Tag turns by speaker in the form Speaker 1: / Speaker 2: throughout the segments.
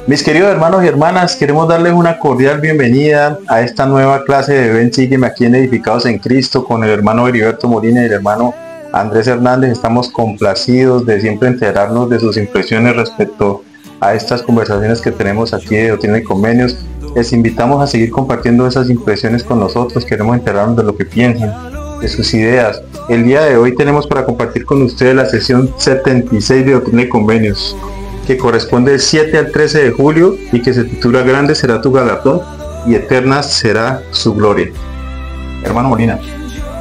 Speaker 1: Mis queridos hermanos y hermanas, queremos darles una cordial bienvenida a esta nueva clase de Ven Sígueme aquí en Edificados en Cristo con el hermano Heriberto Molina y el hermano Andrés Hernández. Estamos complacidos de siempre enterarnos de sus impresiones respecto a estas conversaciones que tenemos aquí de Doctrina y Convenios. Les invitamos a seguir compartiendo esas impresiones con nosotros. Queremos enterarnos de lo que piensan, de sus ideas. El día de hoy tenemos para compartir con ustedes la sesión 76 de Doctrina y Convenios, que corresponde del 7 al 13 de julio y que se titula Grande será tu galardón y eterna será su gloria. Hermano Molina.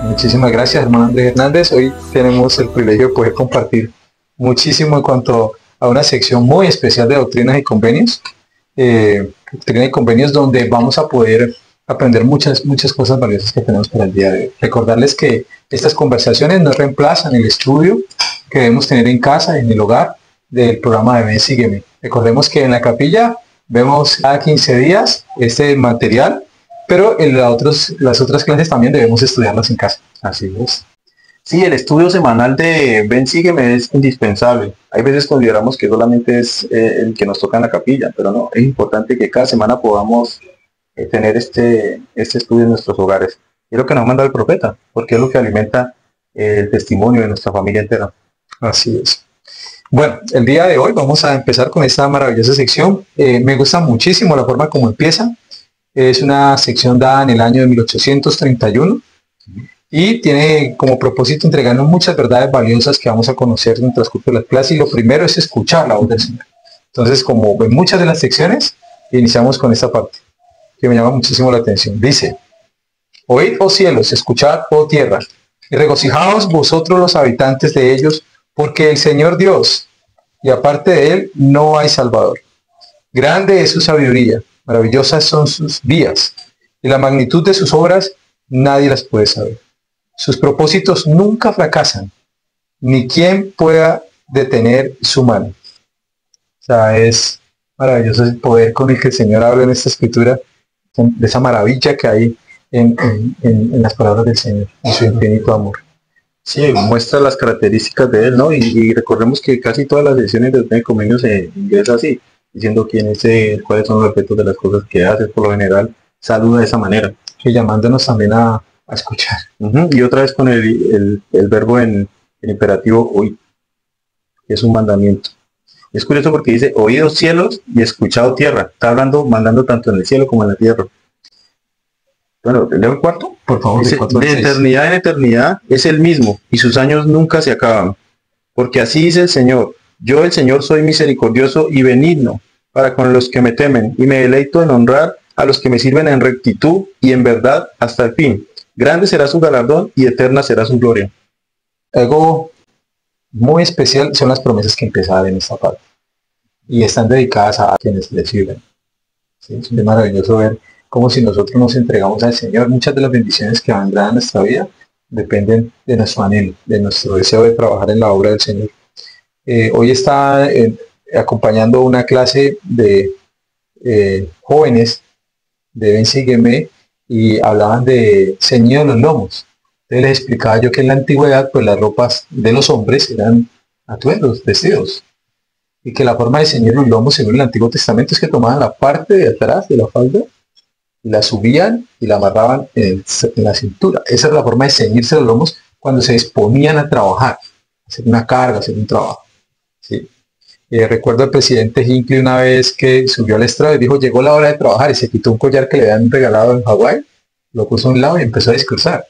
Speaker 2: Muchísimas gracias, hermano Andrés Hernández. Hoy tenemos el privilegio de poder compartir muchísimo en cuanto a una sección muy especial de Doctrinas y Convenios. Doctrina y Convenios donde vamos a poder aprender muchas cosas valiosas que tenemos para el día de hoy. Recordarles que estas conversaciones no reemplazan el estudio que debemos tener en casa, en el hogar, del programa de Ven Sígueme. Recordemos que en la capilla vemos cada 15 días este material, pero en las otras clases también debemos estudiarlas en casa.
Speaker 1: Así es. Sí, el estudio semanal de Ven Sígueme es indispensable. Hay veces consideramos que solamente es el que nos toca en la capilla, pero no, es importante que cada semana podamos tener este estudio en nuestros hogares. Es lo que nos manda el profeta, porque es lo que alimenta el testimonio de nuestra familia entera.
Speaker 2: Así es. Bueno, el día de hoy vamos a empezar con esta maravillosa sección. Me gusta muchísimo la forma como empieza. Es una sección dada en el año de 1831 y tiene como propósito entregarnos muchas verdades valiosas que vamos a conocer en el transcurso de las clases, y lo primero es escuchar la voz del Señor. Entonces, como en muchas de las secciones, iniciamos con esta parte que me llama muchísimo la atención. Dice: oíd, oh cielos, escuchad, oh tierra, y regocijaos vosotros los habitantes de ellos, porque el Señor Dios, y aparte de Él, no hay Salvador. Grande es su sabiduría, maravillosas son sus vías, y la magnitud de sus obras nadie las puede saber. Sus propósitos nunca fracasan, ni quien pueda detener su mano. O sea, es maravilloso el poder con el que el Señor habla en esta escritura, de esa maravilla que hay en las palabras del Señor, en su infinito amor.
Speaker 1: Sí, muestra las características de él, ¿no? Y recordemos que casi todas las sesiones de Doctrina y Convenios se ingresa así, diciendo quién es él, cuáles son los efectos de las cosas que hace. Por lo general, saluda de esa manera.
Speaker 2: Y llamándonos también a escuchar.
Speaker 1: Y otra vez con el verbo en imperativo oír, que es un mandamiento. Es curioso porque dice oídos cielos y escuchado tierra. Está hablando, mandando tanto en el cielo como en la tierra. Bueno, ¿leo el cuarto?
Speaker 2: Por favor.
Speaker 1: Dice, de eternidad en eternidad es el mismo, y sus años nunca se acaban. Porque así dice el Señor: yo el Señor soy misericordioso y benigno para con los que me temen, y me deleito en honrar a los que me sirven en rectitud y en verdad hasta el fin. Grande será su galardón y eterna será su gloria.
Speaker 2: Algo muy especial son las promesas que empiezan en esta parte, y están dedicadas a quienes le sirven. ¿Sí? Es maravilloso ver como si nosotros nos entregamos al Señor. Muchas de las bendiciones que vendrán a nuestra vida dependen de nuestro anhelo, de nuestro deseo de trabajar en la obra del Señor. Hoy está acompañando una clase de jóvenes de Ven Sígueme, y hablaban de ceñido los lomos. Entonces les explicaba yo que en la antigüedad, pues las ropas de los hombres eran atuendos, vestidos, y que la forma de ceñir los lomos según el Antiguo Testamento es que tomaban la parte de atrás de la falda y la subían y la amarraban en la cintura. Esa es la forma de ceñirse los lomos cuando se disponían a trabajar, hacer una carga, hacer un trabajo. ¿Sí? Recuerdo al presidente Hinckley una vez que subió al estrado y dijo: llegó la hora de trabajar, y se quitó un collar que le habían regalado en Hawái, lo puso a un lado y empezó a discursar.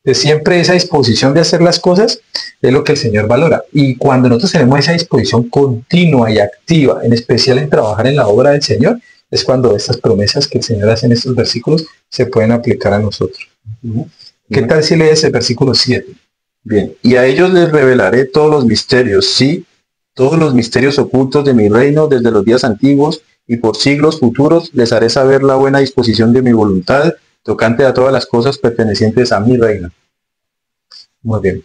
Speaker 2: Entonces, siempre esa disposición de hacer las cosas es lo que el Señor valora. Y cuando nosotros tenemos esa disposición continua y activa, en especial en trabajar en la obra del Señor, es cuando estas promesas que el Señor hace en estos versículos se pueden aplicar a nosotros. ¿Qué tal si lees el versículo 7?
Speaker 1: Bien, y a ellos les revelaré todos los misterios, sí, todos los misterios ocultos de mi reino desde los días antiguos, y por siglos futuros les haré saber la buena disposición de mi voluntad, tocante a todas las cosas pertenecientes a mi reino.
Speaker 2: Muy bien.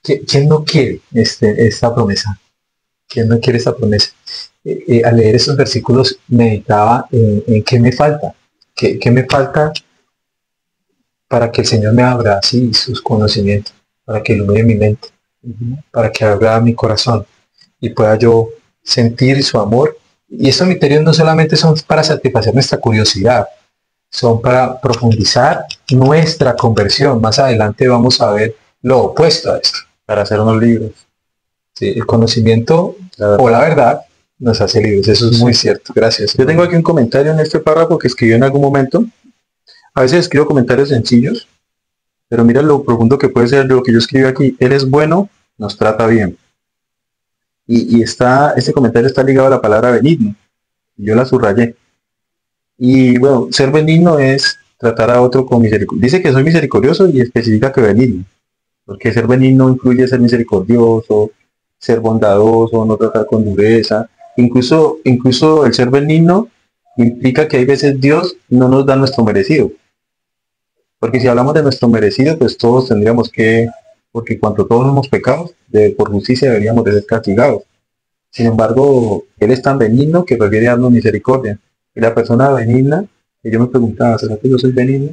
Speaker 2: ¿Quién no quiere esta promesa? ¿Quién no quiere esta promesa? Al leer estos versículos meditaba en qué me falta. ¿Qué me falta para que el Señor me abra así sus conocimientos, para que ilumine mi mente, para que abra mi corazón y pueda yo sentir su amor Y estos misterios no solamente son para satisfacer nuestra curiosidad, son para profundizar nuestra conversión. Más adelante vamos a ver lo opuesto a esto.
Speaker 1: Para hacernos libres.
Speaker 2: Sí, el conocimiento o la verdad nos hace libres. Eso es muy cierto. Gracias.
Speaker 1: Yo tengo aquí un comentario en este párrafo que escribió en algún momento. A veces escribo comentarios sencillos, pero mira lo profundo que puede ser lo que yo escribo aquí. Él es bueno, nos trata bien. Y este comentario está ligado a la palabra benigno. Yo la subrayé. Y bueno, ser benigno es tratar a otro con misericordia. Dice que soy misericordioso y especifica que benigno. Porque ser benigno incluye ser misericordioso, ser bondadoso, no tratar con dureza. Incluso el ser benigno implica que hay veces Dios no nos da nuestro merecido. Porque si hablamos de nuestro merecido, pues todos tendríamos que, porque cuando todos hemos pecado, por justicia deberíamos de ser castigados. Sin embargo, Él es tan benigno que prefiere darnos misericordia. Y la persona benigna, que yo me preguntaba, ¿será que yo soy benigno?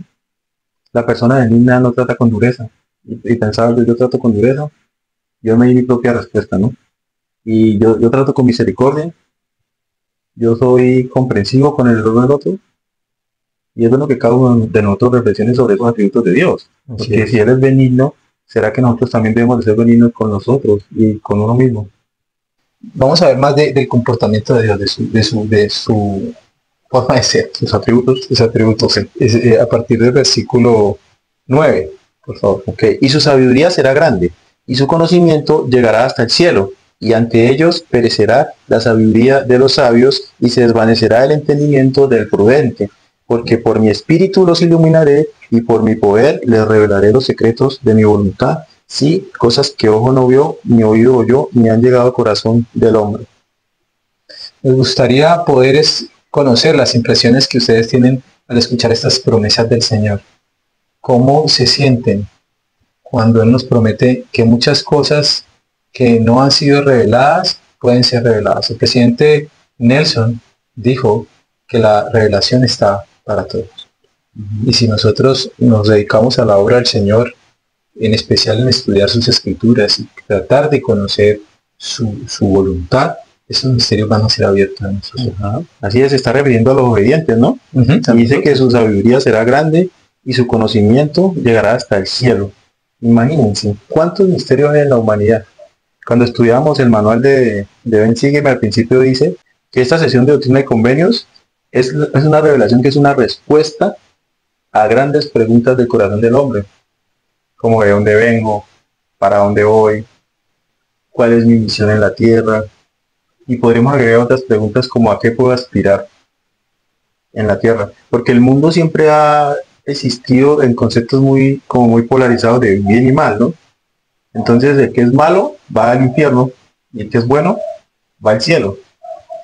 Speaker 1: La persona benigna no trata con dureza. Y pensaba, yo trato con dureza, yo me di mi propia respuesta, ¿no? Y yo trato con misericordia, yo soy comprensivo con el error del otro, y es bueno que cada uno de nosotros reflexione sobre esos atributos de Dios. Porque si Él es benigno, ¿será que nosotros también debemos de ser benignos con nosotros y con uno mismo?
Speaker 2: Vamos a ver más del comportamiento de Dios, de su forma de ser, sus atributos. Okay. A partir del versículo 9, por favor.
Speaker 1: Okay. Y su sabiduría será grande, y su conocimiento llegará hasta el cielo, y ante ellos perecerá la sabiduría de los sabios, y se desvanecerá el entendimiento del prudente. Porque por mi espíritu los iluminaré, y por mi poder les revelaré los secretos de mi voluntad. Sí, cosas que ojo no vio, ni oído oyó, ni han llegado al corazón del hombre.
Speaker 2: Me gustaría poder conocer las impresiones que ustedes tienen al escuchar estas promesas del Señor. ¿Cómo se sienten cuando Él nos promete que muchas cosas que no han sido reveladas pueden ser reveladas? El presidente Nelson dijo que la revelación está para todos. Y si nosotros nos dedicamos a la obra del Señor, en especial en estudiar sus escrituras y tratar de conocer su voluntad, esos misterios van a ser abiertos a nosotros.
Speaker 1: Así es, se está refiriendo a los obedientes, ¿no? Dice que su sabiduría será grande y su conocimiento llegará hasta el cielo. Imagínense, ¿cuántos misterios hay en la humanidad? Cuando estudiamos el manual de Ben Sígueme, al principio dice que esta sesión de doctrina y convenios es una revelación que es una respuesta a grandes preguntas del corazón del hombre. Como de dónde vengo, para dónde voy, cuál es mi misión en la tierra. Y podremos agregar otras preguntas como a qué puedo aspirar en la tierra. Porque el mundo siempre ha existido en conceptos muy polarizados de bien y mal, ¿no? Entonces el que es malo va al infierno y el que es bueno va al cielo.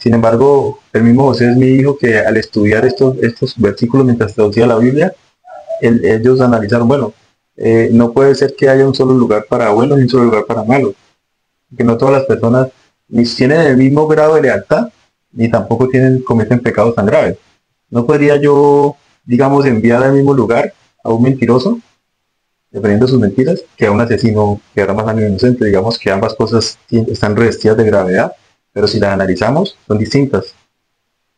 Speaker 1: Sin embargo, el mismo José Smith dijo que al estudiar estos versículos mientras traducía la Biblia, ellos analizaron, bueno, no puede ser que haya un solo lugar para buenos y un solo lugar para malos. Que no todas las personas ni tienen el mismo grado de lealtad, ni tampoco cometen pecados tan graves. No podría yo, digamos, enviar al mismo lugar a un mentiroso, dependiendo de sus mentiras, que a un asesino que derrama sangre inocente. Digamos que ambas cosas están revestidas de gravedad, pero si las analizamos, son distintas.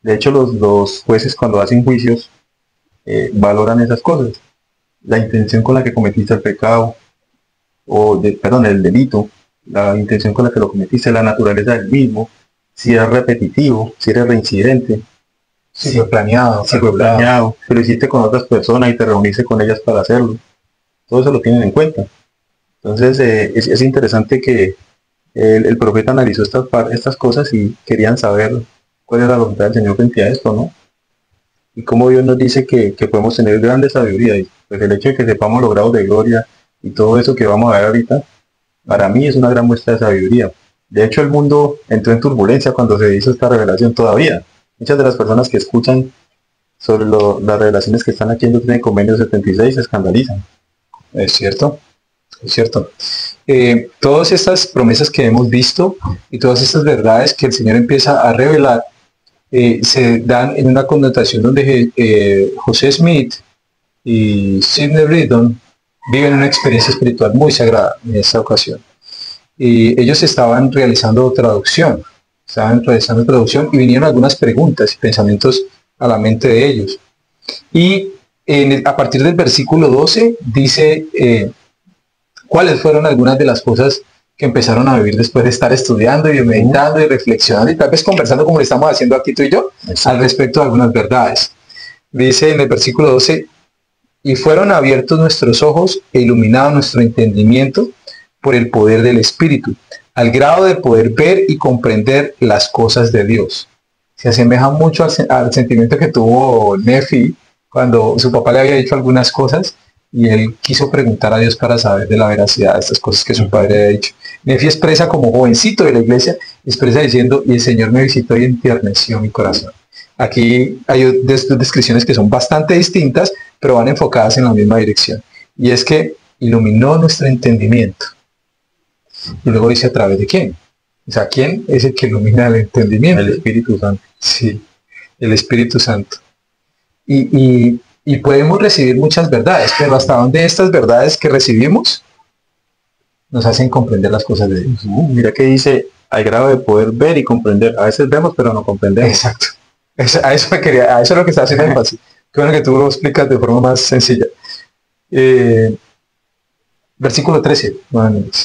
Speaker 1: De hecho, los jueces cuando hacen juicios, valoran esas cosas. La intención con la que cometiste el pecado, el delito, la intención con la que lo cometiste, la naturaleza del mismo, si era repetitivo, si era reincidente,
Speaker 2: si fue planeado,
Speaker 1: si lo hiciste con otras personas y te reuniste con ellas para hacerlo. Todo eso lo tienen en cuenta. Entonces es interesante que el profeta analizó estas cosas y querían saber cuál era la voluntad del Señor frente a esto, ¿no? Y cómo Dios nos dice que podemos tener grande sabiduría. Y pues el hecho de que sepamos los grados de gloria y todo eso que vamos a ver ahorita, para mí es una gran muestra de sabiduría. De hecho, el mundo entró en turbulencia cuando se hizo esta revelación todavía. Muchas de las personas que escuchan sobre las revelaciones que están aquí en Doctrina y Convenios 76 se escandalizan.
Speaker 2: Es cierto, es cierto. Todas estas promesas que hemos visto y todas estas verdades que el Señor empieza a revelar se dan en una connotación donde José Smith y Sidney Bridon viven una experiencia espiritual muy sagrada en esta ocasión. Y ellos estaban realizando traducción, estaban realizando introducción y vinieron algunas preguntas y pensamientos a la mente de ellos. Y a partir del versículo 12 dice cuáles fueron algunas de las cosas que empezaron a vivir después de estar estudiando y meditando y reflexionando y tal vez conversando como lo estamos haciendo aquí tú y yo al respecto de algunas verdades. Dice en el versículo 12, y fueron abiertos nuestros ojos e iluminado nuestro entendimiento por el poder del Espíritu, al grado de poder ver y comprender las cosas de Dios. Se asemeja mucho al sentimiento que tuvo Nefi cuando su papá le había dicho algunas cosas y él quiso preguntar a Dios para saber de la veracidad de estas cosas que su padre había dicho. Nefi expresa como jovencito de la iglesia, expresa diciendo, y el Señor me visitó y enterneció mi corazón. Aquí hay descripciones que son bastante distintas, pero van enfocadas en la misma dirección. Y es que iluminó nuestro entendimiento. Y luego dice, ¿a través de quién? O sea, ¿quién es el que ilumina el entendimiento?
Speaker 1: El Espíritu Santo.
Speaker 2: Sí, el Espíritu Santo. Y podemos recibir muchas verdades, pero hasta dónde estas verdades que recibimos nos hacen comprender las cosas de Dios.
Speaker 1: Mira que dice, al grado de poder ver y comprender. A veces vemos, pero no comprendemos.
Speaker 2: Exacto. A eso es lo que está haciendo énfasis. Qué bueno que tú lo explicas de forma más sencilla. Versículo 13.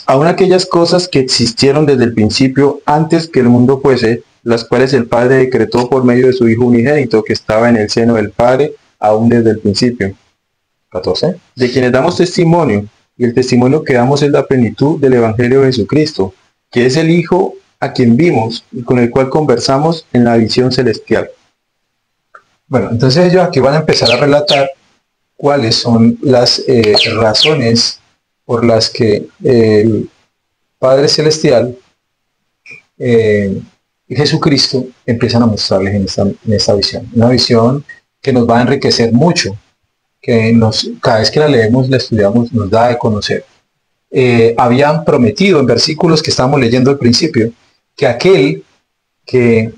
Speaker 1: Aún aquellas cosas que existieron desde el principio, antes que el mundo fuese, las cuales el Padre decretó por medio de su Hijo unigénito, que estaba en el seno del Padre, aún desde el principio.
Speaker 2: 14.
Speaker 1: De quienes damos testimonio, y el testimonio que damos es la plenitud del Evangelio de Jesucristo, que es el Hijo a quien vimos y con el cual conversamos en la visión celestial.
Speaker 2: Bueno, entonces ellos aquí van a empezar a relatar cuáles son las razones por las que el Padre Celestial y Jesucristo empiezan a mostrarles en esta visión. Una visión que nos va a enriquecer mucho, que cada vez que la leemos, la estudiamos, nos da de conocer. Habían prometido en versículos que estábamos leyendo al principio, que aquel que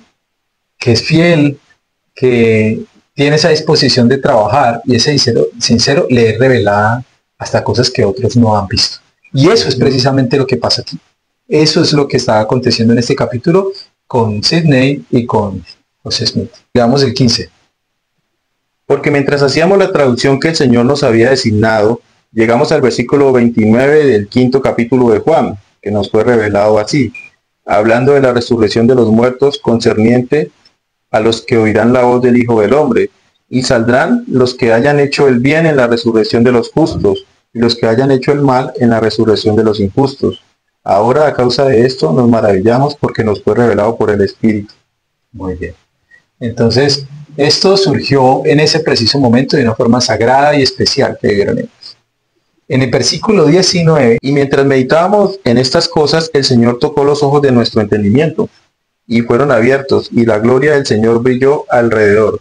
Speaker 2: es fiel, que tiene esa disposición de trabajar y ese sincero le es revelada hasta cosas que otros no han visto. Y eso es precisamente lo que pasa aquí. Eso es lo que está aconteciendo en este capítulo con Sidney y con José Smith. Veamos el 15.
Speaker 1: Porque mientras hacíamos la traducción que el Señor nos había designado, llegamos al versículo 29 del 5º capítulo de Juan, que nos fue revelado así, hablando de la resurrección de los muertos concerniente a los que oirán la voz del Hijo del Hombre, y saldrán los que hayan hecho el bien en la resurrección de los justos, y los que hayan hecho el mal en la resurrección de los injustos. Ahora, a causa de esto, nos maravillamos porque nos fue revelado por el Espíritu.
Speaker 2: Muy bien. Entonces, esto surgió en ese preciso momento de una forma sagrada y especial que vivieron ellos. En el versículo 19,
Speaker 1: y mientras meditábamos en estas cosas, el Señor tocó los ojos de nuestro entendimiento, y fueron abiertos, y la gloria del Señor brilló alrededor.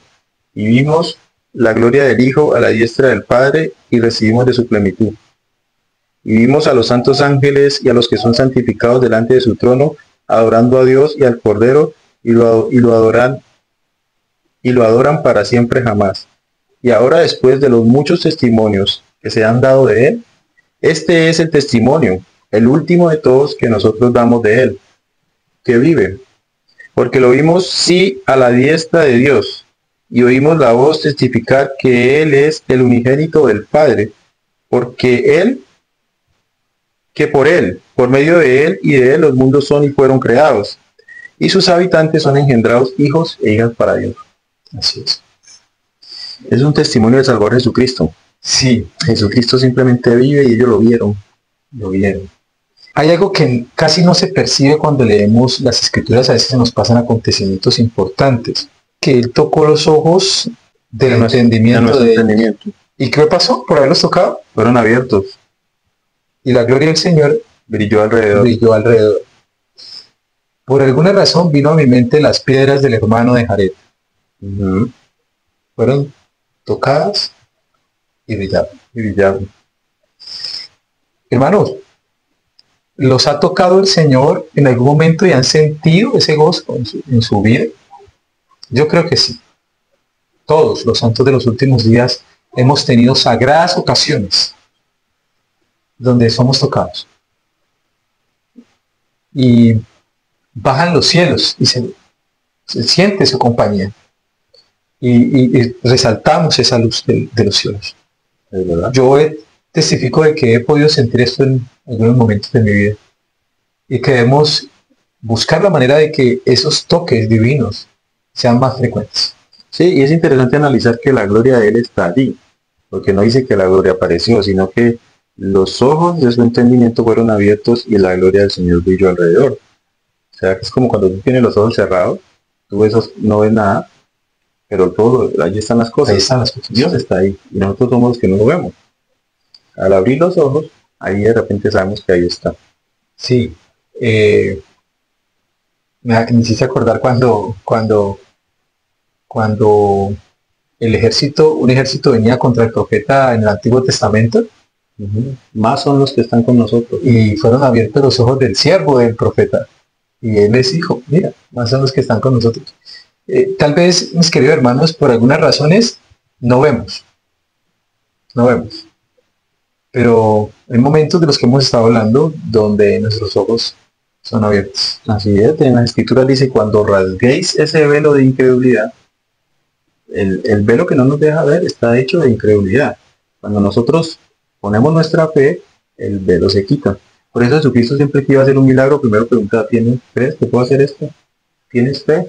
Speaker 1: Y vimos la gloria del Hijo a la diestra del Padre, y recibimos de su plenitud. Y vimos a los santos ángeles y a los que son santificados delante de su trono, adorando a Dios y al Cordero, y lo adoran para siempre jamás. Y ahora, después de los muchos testimonios que se han dado de él, este es el testimonio, el último de todos que nosotros damos de él, que vive. Porque lo vimos sí a la diestra de Dios, y oímos la voz testificar que él es el unigénito del Padre, porque por medio de él y de él los mundos son y fueron creados, y sus habitantes son engendrados hijos e hijas para Dios.
Speaker 2: así es.
Speaker 1: Es un testimonio del Salvador Jesucristo.
Speaker 2: Sí,
Speaker 1: Jesucristo simplemente vive y ellos lo vieron.
Speaker 2: Hay algo que casi no se percibe cuando leemos las escrituras, a veces se nos pasan acontecimientos importantes. Que él tocó los ojos del entendimiento de
Speaker 1: entendimiento.
Speaker 2: ¿Y qué pasó por haberlos tocado?
Speaker 1: Fueron abiertos.
Speaker 2: Y la gloria del Señor
Speaker 1: Brilló alrededor.
Speaker 2: Por alguna razón vino a mi mente las piedras del hermano de Jared. Fueron tocadas y brillaron. Hermanos, ¿los ha tocado el Señor en algún momento y han sentido ese gozo en su vida? Yo creo que sí. Todos los santos de los últimos días hemos tenido sagradas ocasiones donde somos tocados. Y bajan los cielos y se siente su compañía. Y resaltamos esa luz de los cielos.
Speaker 1: Es verdad.
Speaker 2: Yo testifico de que he podido sentir esto en algunos momentos de mi vida. Y que debemos buscar la manera de que esos toques divinos sean más frecuentes.
Speaker 1: Sí, y es interesante analizar que la gloria de Él está allí, porque no dice que la gloria apareció, sino que los ojos de su entendimiento fueron abiertos y la gloria del Señor brilló alrededor. O sea, que es como cuando tú tienes los ojos cerrados, tú no ves nada, pero allí están las cosas.
Speaker 2: Ahí están las cosas.
Speaker 1: Dios está ahí, y nosotros somos los que no lo vemos. Al abrir los ojos, ahí de repente sabemos que ahí está.
Speaker 2: Sí. Me hiciste acordar cuando un ejército venía contra el profeta en el Antiguo Testamento.
Speaker 1: Más son los que están con nosotros.
Speaker 2: Y fueron abiertos los ojos del siervo del profeta. Y él les dijo, mira, más son los que están con nosotros. Tal vez, mis queridos hermanos, por algunas razones no vemos. Pero hay momentos de los que hemos estado hablando donde nuestros ojos son abiertos.
Speaker 1: Así es, en las escrituras dice, cuando rasguéis ese velo de incredulidad, el velo que no nos deja ver está hecho de incredulidad. Cuando nosotros ponemos nuestra fe, el velo se quita. Por eso Jesucristo siempre que iba a hacer un milagro, primero preguntaba, ¿tienes fe? ¿Te puedo hacer esto? ¿Tienes fe?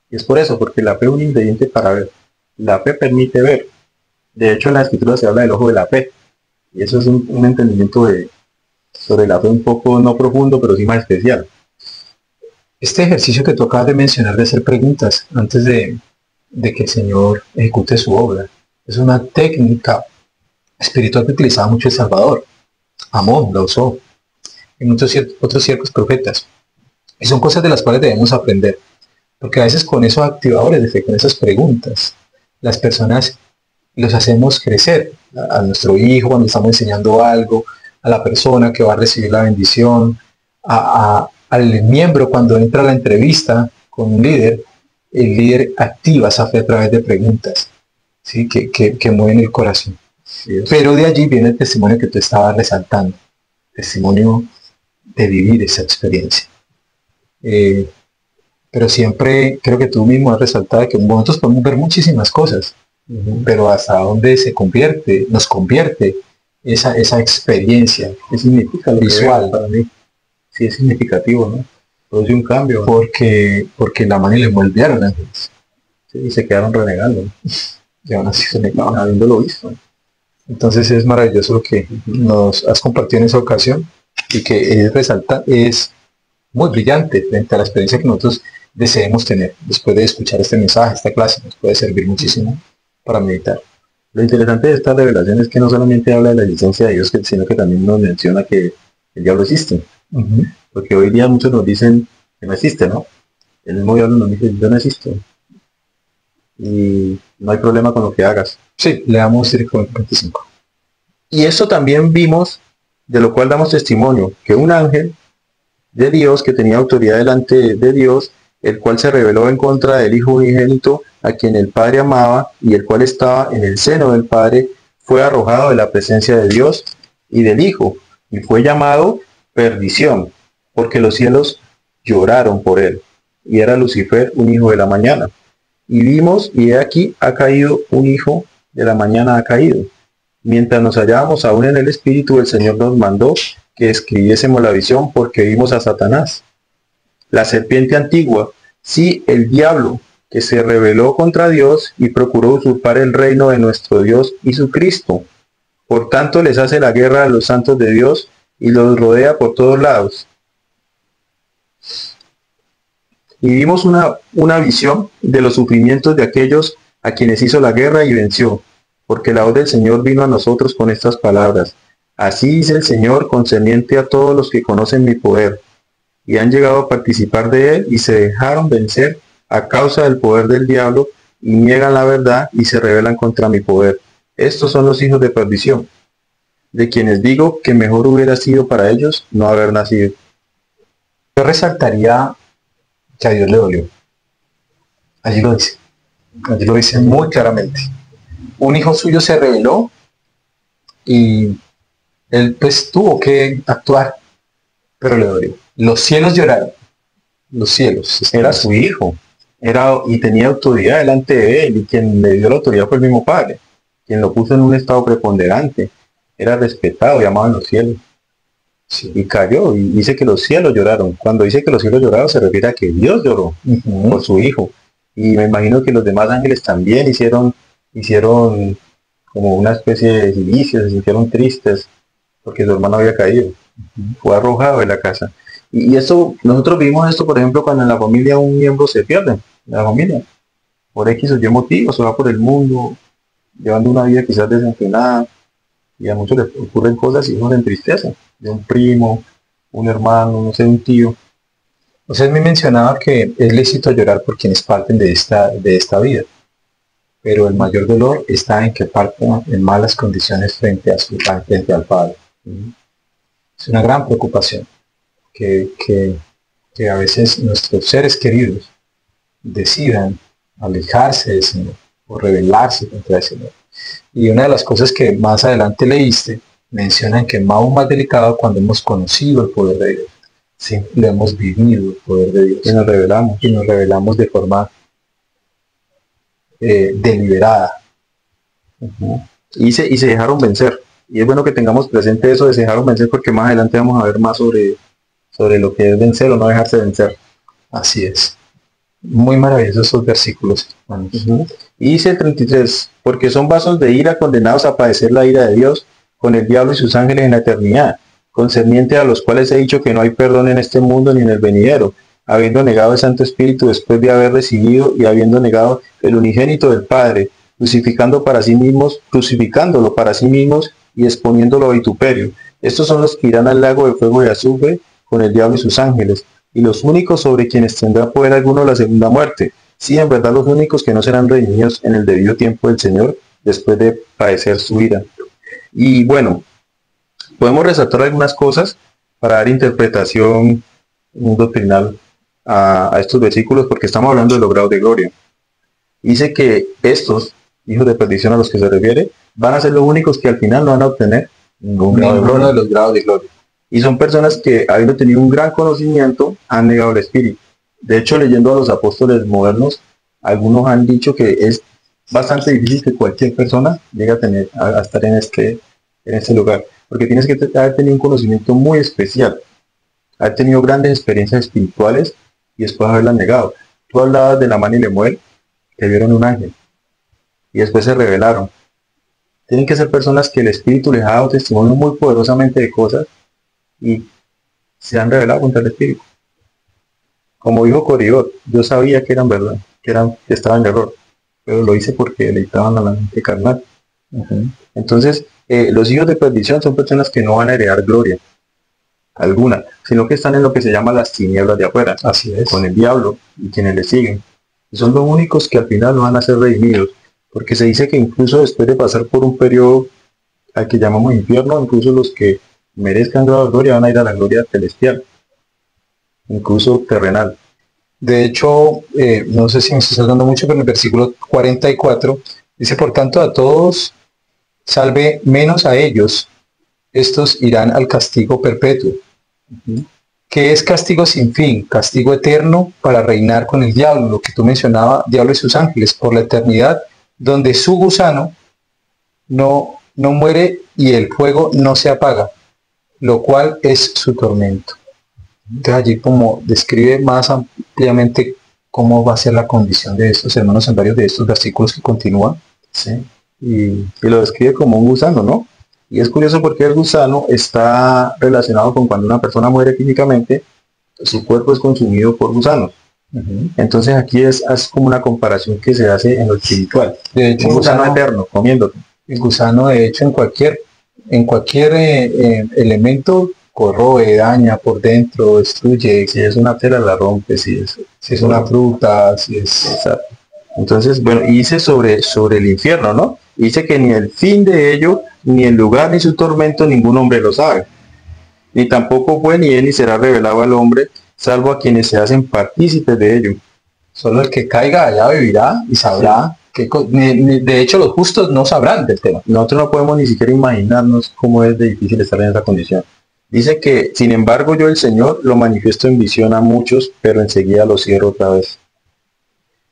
Speaker 1: Y es por eso, porque la fe es un ingrediente para ver. La fe permite ver. De hecho, en la escritura se habla del ojo de la fe. Y eso es un entendimiento sobre la fe un poco no profundo, pero sí más especial.
Speaker 2: Este ejercicio que tú acabas de mencionar de hacer preguntas antes de que el Señor ejecute su obra, es una técnica espiritual que utilizaba mucho El Salvador. Amón la usó, y muchos otros ciertos profetas. Y son cosas de las cuales debemos aprender. Porque a veces con esos activadores de fe, con esas preguntas, las personas los hacemos crecer. A nuestro hijo cuando estamos enseñando algo, a la persona que va a recibir la bendición, al miembro cuando entra a la entrevista con un líder, el líder activa esa fe a través de preguntas, ¿sí? que mueven el corazón. Sí, pero de allí viene el testimonio que tú estabas resaltando, testimonio de vivir esa experiencia. Pero siempre creo que tú mismo has resaltado que nosotros podemos ver muchísimas cosas, pero hasta dónde nos convierte esa experiencia,
Speaker 1: ¿Qué significa
Speaker 2: visual
Speaker 1: para mí? Sí, es significativo, ¿no? Produce un cambio, ¿no?
Speaker 2: Porque la mano le envolvieron ángeles.
Speaker 1: Sí, y se quedaron renegando, ¿no?
Speaker 2: Y aún así se negaban,
Speaker 1: habiéndolo visto.
Speaker 2: Entonces es maravilloso lo que nos has compartido en esa ocasión y que es muy brillante frente a la experiencia que nosotros deseemos tener. Después de escuchar este mensaje, esta clase, nos puede servir muchísimo para meditar.
Speaker 1: Lo interesante de esta revelación es que no solamente habla de la existencia de Dios, sino que también nos menciona que el diablo existe. Porque hoy día muchos nos dicen que no existe, ¿no? El mismo diablo nos dice, yo no existo. Y no hay problema con lo que hagas.
Speaker 2: Sí, leamos directamente 25.
Speaker 1: Y eso también vimos, de lo cual damos testimonio, que un ángel de Dios que tenía autoridad delante de Dios, el cual se rebeló en contra del Hijo unigénito, a quien el Padre amaba, y el cual estaba en el seno del Padre, fue arrojado de la presencia de Dios y del Hijo, y fue llamado Perdición, porque los cielos lloraron por él, y era Lucifer un hijo de la mañana. Y vimos, y he aquí ha caído un hijo de la mañana ha caído. Mientras nos hallábamos aún en el Espíritu, el Señor nos mandó que escribiésemos la visión, porque vimos a Satanás, la serpiente antigua, sí, el diablo, que se rebeló contra Dios y procuró usurpar el reino de nuestro Dios y su Cristo. Por tanto les hace la guerra a los santos de Dios y los rodea por todos lados. Y vimos una visión de los sufrimientos de aquellos a quienes hizo la guerra y venció, porque la voz del Señor vino a nosotros con estas palabras: así dice el Señor concerniente a todos los que conocen mi poder, y han llegado a participar de él, y se dejaron vencer a causa del poder del diablo, y niegan la verdad, y se rebelan contra mi poder. Estos son los hijos de perdición, de quienes digo que mejor hubiera sido para ellos no haber nacido.
Speaker 2: Yo resaltaría que a Dios le dolió. Allí lo dice muy claramente. Un hijo suyo se rebeló y él pues tuvo que actuar, pero le dolió. Los cielos lloraron. los cielos.
Speaker 1: Era su hijo, y tenía autoridad delante de él, y quien le dio la autoridad fue el mismo Padre, quien lo puso en un estado preponderante, era respetado, llamado en los cielos. Sí, y cayó, y dice que los cielos lloraron. Cuando dice que los cielos lloraron, se refiere a que Dios lloró por su hijo. Y me imagino que los demás ángeles también hicieron como una especie de silicio, se sintieron tristes porque su hermano había caído. Fue arrojado de la casa. Y eso, nosotros vimos esto, por ejemplo, cuando en la familia un miembro se pierde, en la familia, por X o Y motivo, se va por el mundo, llevando una vida quizás desenfrenada, y a muchos les ocurren cosas y uno se entristece, de un primo, un hermano, no sé, un tío.
Speaker 2: Usted me mencionaba que es lícito llorar por quienes parten de esta vida, pero el mayor dolor está en que partan en malas condiciones frente al Padre. Es una gran preocupación que a veces nuestros seres queridos decidan alejarse del Señor o rebelarse contra el Señor. Y una de las cosas que más adelante leíste, mencionan que es aún más delicado cuando hemos conocido el poder de Dios. Sí, lo hemos vivido el poder de Dios. Y nos revelamos de forma deliberada.
Speaker 1: Y se dejaron vencer. Y es bueno que tengamos presente eso de se dejaron vencer, porque más adelante vamos a ver más sobre lo que es vencer o no dejarse vencer.
Speaker 2: Así es. Muy maravillosos esos versículos.
Speaker 1: Y dice el 33, porque son vasos de ira condenados a padecer la ira de Dios con el diablo y sus ángeles en la eternidad, concerniente a los cuales he dicho que no hay perdón en este mundo ni en el venidero, habiendo negado el Santo Espíritu después de haber recibido y habiendo negado el unigénito del Padre, crucificándolo para sí mismos y exponiéndolo a vituperio. Estos son los que irán al lago de fuego y azufre con el diablo y sus ángeles, y los únicos sobre quienes tendrá poder alguno la segunda muerte. Sí, en verdad los únicos que no serán redimidos en el debido tiempo del Señor, después de padecer su ira. Y bueno, podemos resaltar algunas cosas para dar interpretación doctrinal a estos versículos, porque estamos hablando de los grados de gloria. Dice que estos hijos de perdición a los que se refiere van a ser los únicos que al final no van a obtener ningún grado de los grados de gloria. Y son personas que, habiendo tenido un gran conocimiento, han negado el Espíritu. De hecho, leyendo a los apóstoles modernos, algunos han dicho que es bastante difícil que cualquier persona llegue a estar en este lugar, porque tienes que haber tenido un conocimiento muy especial, haber tenido grandes experiencias espirituales y después haberlas negado. Tú hablabas de la mano y Lemuel, que vieron un ángel y después se rebelaron. Tienen que ser personas que el Espíritu les ha dado testimonio muy poderosamente de cosas y se han rebelado contra el Espíritu. Como dijo Coribot, yo sabía que eran verdad, que estaban en error, pero lo hice porque deleitaban a la mente carnal. Entonces, los hijos de perdición son personas que no van a heredar gloria alguna, sino que están en lo que se llama las tinieblas de afuera.
Speaker 2: Así es.
Speaker 1: Con el diablo y quienes le siguen. Y son los únicos que al final no van a ser redimidos, porque se dice que incluso después de pasar por un periodo al que llamamos infierno, incluso los que merezcan grado de gloria van a ir a la gloria celestial, incluso terrenal.
Speaker 2: De hecho, no sé si me estoy saltando mucho, pero en el versículo 44 dice: por tanto a todos salve menos a ellos, estos irán al castigo perpetuo. Que es castigo sin fin, castigo eterno para reinar con el diablo, lo que tú mencionabas, diablo y sus ángeles, por la eternidad, donde su gusano no muere y el fuego no se apaga, lo cual es su tormento. Entonces allí como describe más ampliamente cómo va a ser la condición de estos hermanos en varios de estos versículos que continúan.
Speaker 1: Sí. Y lo describe como un gusano, ¿no? Y es curioso porque el gusano está relacionado con cuando una persona muere físicamente, su cuerpo es consumido por gusanos. Entonces aquí es como una comparación que se hace en lo espiritual.
Speaker 2: De hecho,
Speaker 1: un gusano eterno, comiéndote.
Speaker 2: El gusano, de hecho, en cualquier elemento corroe, daña por dentro, destruye.
Speaker 1: Si es una tela la rompe, si
Speaker 2: es una fruta, si es...
Speaker 1: Exacto. Entonces, bueno, y dice sobre el infierno, ¿no? Dice que ni el fin de ello, ni el lugar, ni su tormento, ningún hombre lo sabe. Ni tampoco fue, ni él, ni será revelado al hombre, salvo a quienes se hacen partícipes de ello.
Speaker 2: Solo el que caiga allá vivirá y sabrá. Sí. De hecho, los justos no sabrán del tema.
Speaker 1: Nosotros no podemos ni siquiera imaginarnos cómo es de difícil estar en esa condición. Dice que, sin embargo, yo el Señor lo manifiesto en visión a muchos, pero enseguida lo cierro otra vez.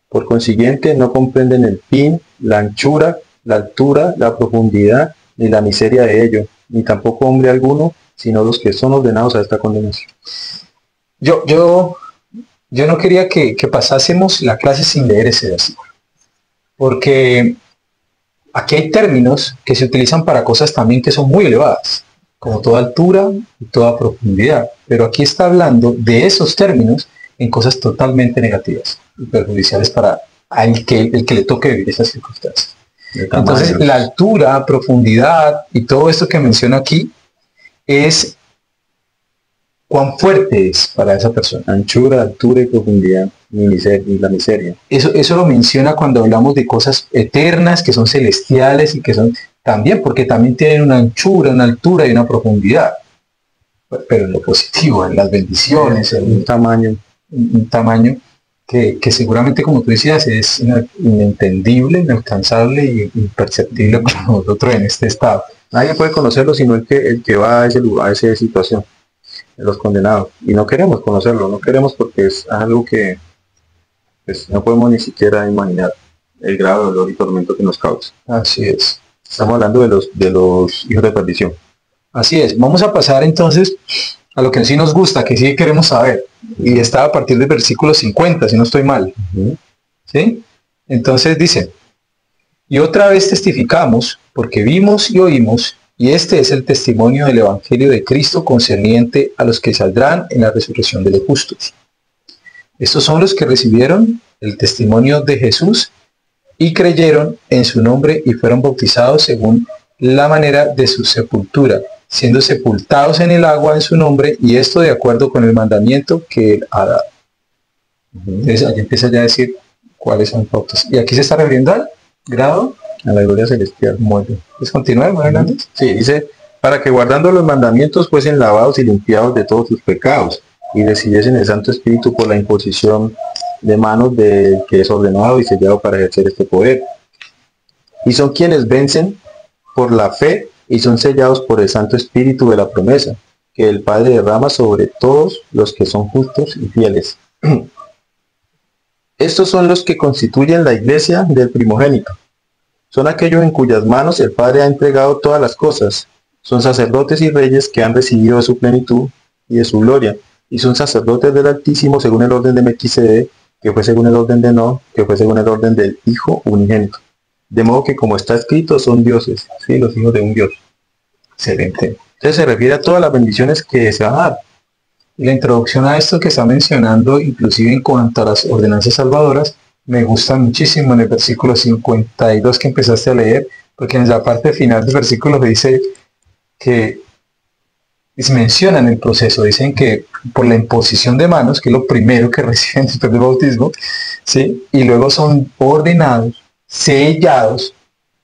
Speaker 1: Por consiguiente, no comprenden el fin, la anchura, la altura, la profundidad, ni la miseria de ello, ni tampoco hombre alguno, sino los que son ordenados a esta condenación.
Speaker 2: Yo no quería que pasásemos la clase sin leer ese versículo, porque aquí hay términos que se utilizan para cosas también que son muy elevadas, como toda altura y toda profundidad, pero aquí está hablando de esos términos en cosas totalmente negativas y perjudiciales para el que le toque vivir esas circunstancias. Entonces, la altura, profundidad y todo esto que menciona aquí es cuán fuerte es para esa persona.
Speaker 1: Anchura, altura y profundidad, ni la miseria.
Speaker 2: Eso lo menciona cuando hablamos de cosas eternas, que son celestiales y que son también, porque también tienen una anchura, una altura y una profundidad. Pero en lo positivo, en las bendiciones, en un tamaño que seguramente, como tú decías, es inentendible, inalcanzable y imperceptible para nosotros en este estado.
Speaker 1: Nadie puede conocerlo sino el que va a ese lugar, a esa situación, de los condenados. Y no queremos conocerlo, no queremos porque es algo que pues, no podemos ni siquiera imaginar el grado de dolor y tormento que nos causa.
Speaker 2: Así es.
Speaker 1: Estamos hablando de los hijos de perdición.
Speaker 2: Así es. Vamos a pasar entonces a lo que sí nos gusta, que sí queremos saber. Y está a partir del versículo 50, si no estoy mal. ¿Sí? Entonces dice, y otra vez testificamos, porque vimos y oímos, y este es el testimonio del Evangelio de Cristo concerniente a los que saldrán en la resurrección de los justos. Estos son los que recibieron el testimonio de Jesús y creyeron en su nombre y fueron bautizados según la manera de su sepultura, siendo sepultados en el agua en su nombre, y esto de acuerdo con el mandamiento que él ha dado. Entonces allí empieza ya a decir cuáles son pautas. Y aquí se está refiriendo al grado,
Speaker 1: a la gloria celestial.
Speaker 2: Muy bien. ¿Puedes continuar, Hernández?
Speaker 1: Sí, dice, para que guardando los mandamientos fuesen lavados y limpiados de todos sus pecados, y recibiesen el Santo Espíritu por la imposición de manos del que es ordenado y sellado para ejercer este poder. Y son quienes vencen por la fe y son sellados por el Santo Espíritu de la promesa, que el Padre derrama sobre todos los que son justos y fieles. Estos son los que constituyen la iglesia del primogénito. Son aquellos en cuyas manos el Padre ha entregado todas las cosas. Son sacerdotes y reyes que han recibido de su plenitud y de su gloria, y son sacerdotes del Altísimo según el orden de Melquisedec, que fue según el orden de Noé, que fue según el orden del Hijo unigénito. De modo que, como está escrito, son dioses, ¿sí? Los hijos de un Dios.
Speaker 2: Excelente.
Speaker 1: Entonces se refiere a todas las bendiciones que se van a dar.
Speaker 2: Y la introducción a esto que está mencionando, inclusive en cuanto a las ordenanzas salvadoras, me gusta muchísimo en el versículo 52 que empezaste a leer, porque en la parte final del versículo dice que mencionan el proceso, dicen que por la imposición de manos, que es lo primero que reciben después del bautismo, ¿sí? Y luego son ordenados, sellados,